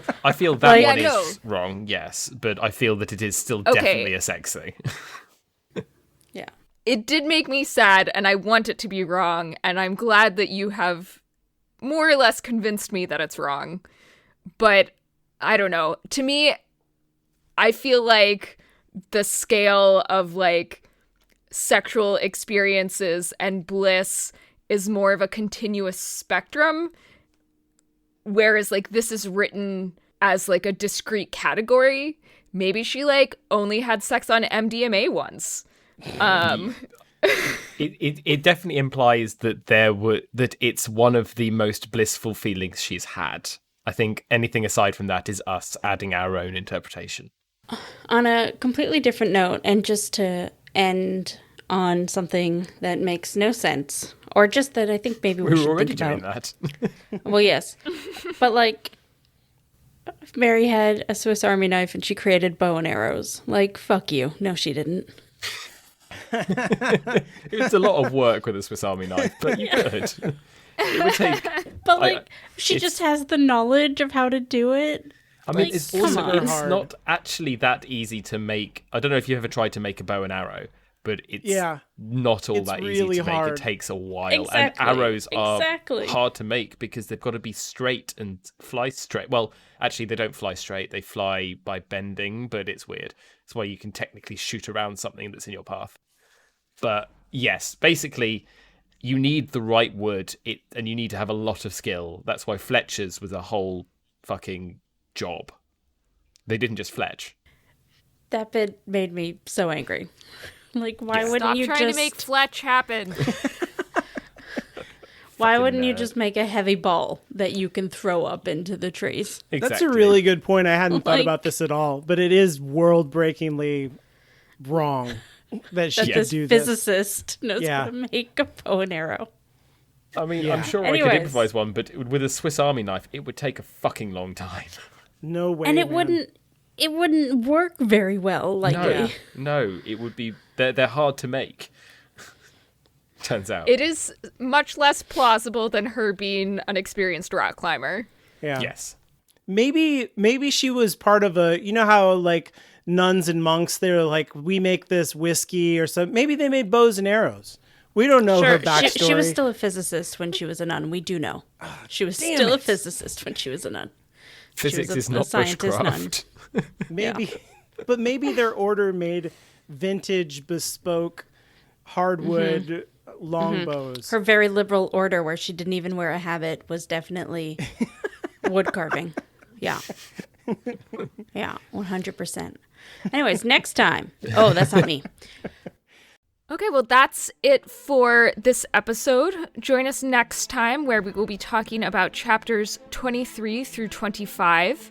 that one is wrong, yes, but I feel that it is still definitely a sex thing. Yeah. It did make me sad, and I want it to be wrong, and I'm glad that you have more or less convinced me that it's wrong. But I don't know. To me, I feel like the scale of, like, sexual experiences and bliss is more of a continuous spectrum, whereas, like, this is written as, like, a discrete category. Maybe she, like, only had sex on MDMA once. It definitely implies that it's one of the most blissful feelings she's had. I think anything aside from that is us adding our own interpretation. On a completely different note, and just to end on something that makes no sense, or just that I think maybe we should already think doing about. That. Well, yes, but like, if Mary had a Swiss Army knife and she created bow and arrows, like, fuck you. No, she didn't. It's a lot of work with a Swiss Army knife, but you could. It would take. But like, she just has the knowledge of how to do it. I mean, like, it's not actually that easy to make. I don't know if you've ever tried to make a bow and arrow, but it's not all that really easy to hard. make. It takes a while. Exactly. And arrows are hard to make because they've got to be straight and fly straight. Well, actually, they don't fly straight. They fly by bending, but it's weird. It's why you can technically shoot around something that's in your path. But yes, basically, you need the right wood, and you need to have a lot of skill. That's why Fletcher's was a whole fucking job. They didn't just fletch. That bit made me so angry. Like, why wouldn't you Stop trying to make fletch happen. Why wouldn't you just make a heavy ball that you can throw up into the trees? Exactly. That's a really good point. I hadn't thought about this at all, but it is world-breakingly wrong. that she That could this do this. physicist knows Yeah. how to make a bow and arrow. I mean, Yeah. I'm sure I Anyways. could improvise one, but with a Swiss Army knife, it would take a fucking long time. No way. And it man. wouldn't work very well, likely. No, it would be. They're hard to make. Turns out. It is much less plausible than her being an experienced rock climber. Yeah. Yes. Maybe she was part of a, you know how like nuns and monks, they're like, we make this whiskey or something. Maybe they made bows and arrows. We don't know her backstory. She was still a physicist when she was a nun. We do know. She was still a physicist when she was a nun. Physics a is not scientist bushcraft. Maybe, but maybe their order made vintage, bespoke, hardwood longbows. Her very liberal order, where she didn't even wear a habit, was definitely wood carving. Yeah. Yeah, 100%. Anyways, next time. Oh, that's not me. Okay, well, that's it for this episode. Join us next time where we will be talking about chapters 23 through 25.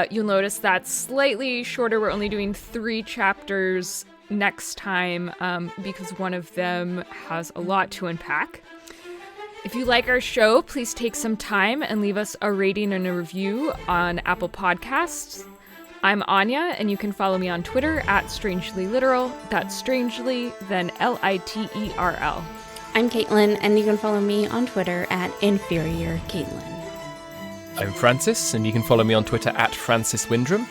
You'll notice that's slightly shorter. We're only doing 3 chapters next time because one of them has a lot to unpack. If you like our show, please take some time and leave us a rating and a review on Apple Podcasts. I'm Anya, and you can follow me on Twitter at StrangelyLiteral. That's strangely, then Literl. I'm Caitlin, and you can follow me on Twitter at InferiorCaitlin. I'm Francis, and you can follow me on Twitter at Francis Windrum.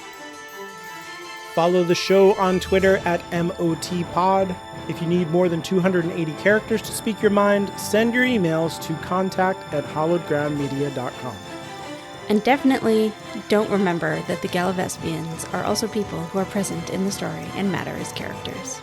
Follow the show on Twitter at MOTPod. If you need more than 280 characters to speak your mind, send your emails to contact@hollowedgroundmedia.com. And definitely don't remember that the Galavespians are also people who are present in the story and matter as characters.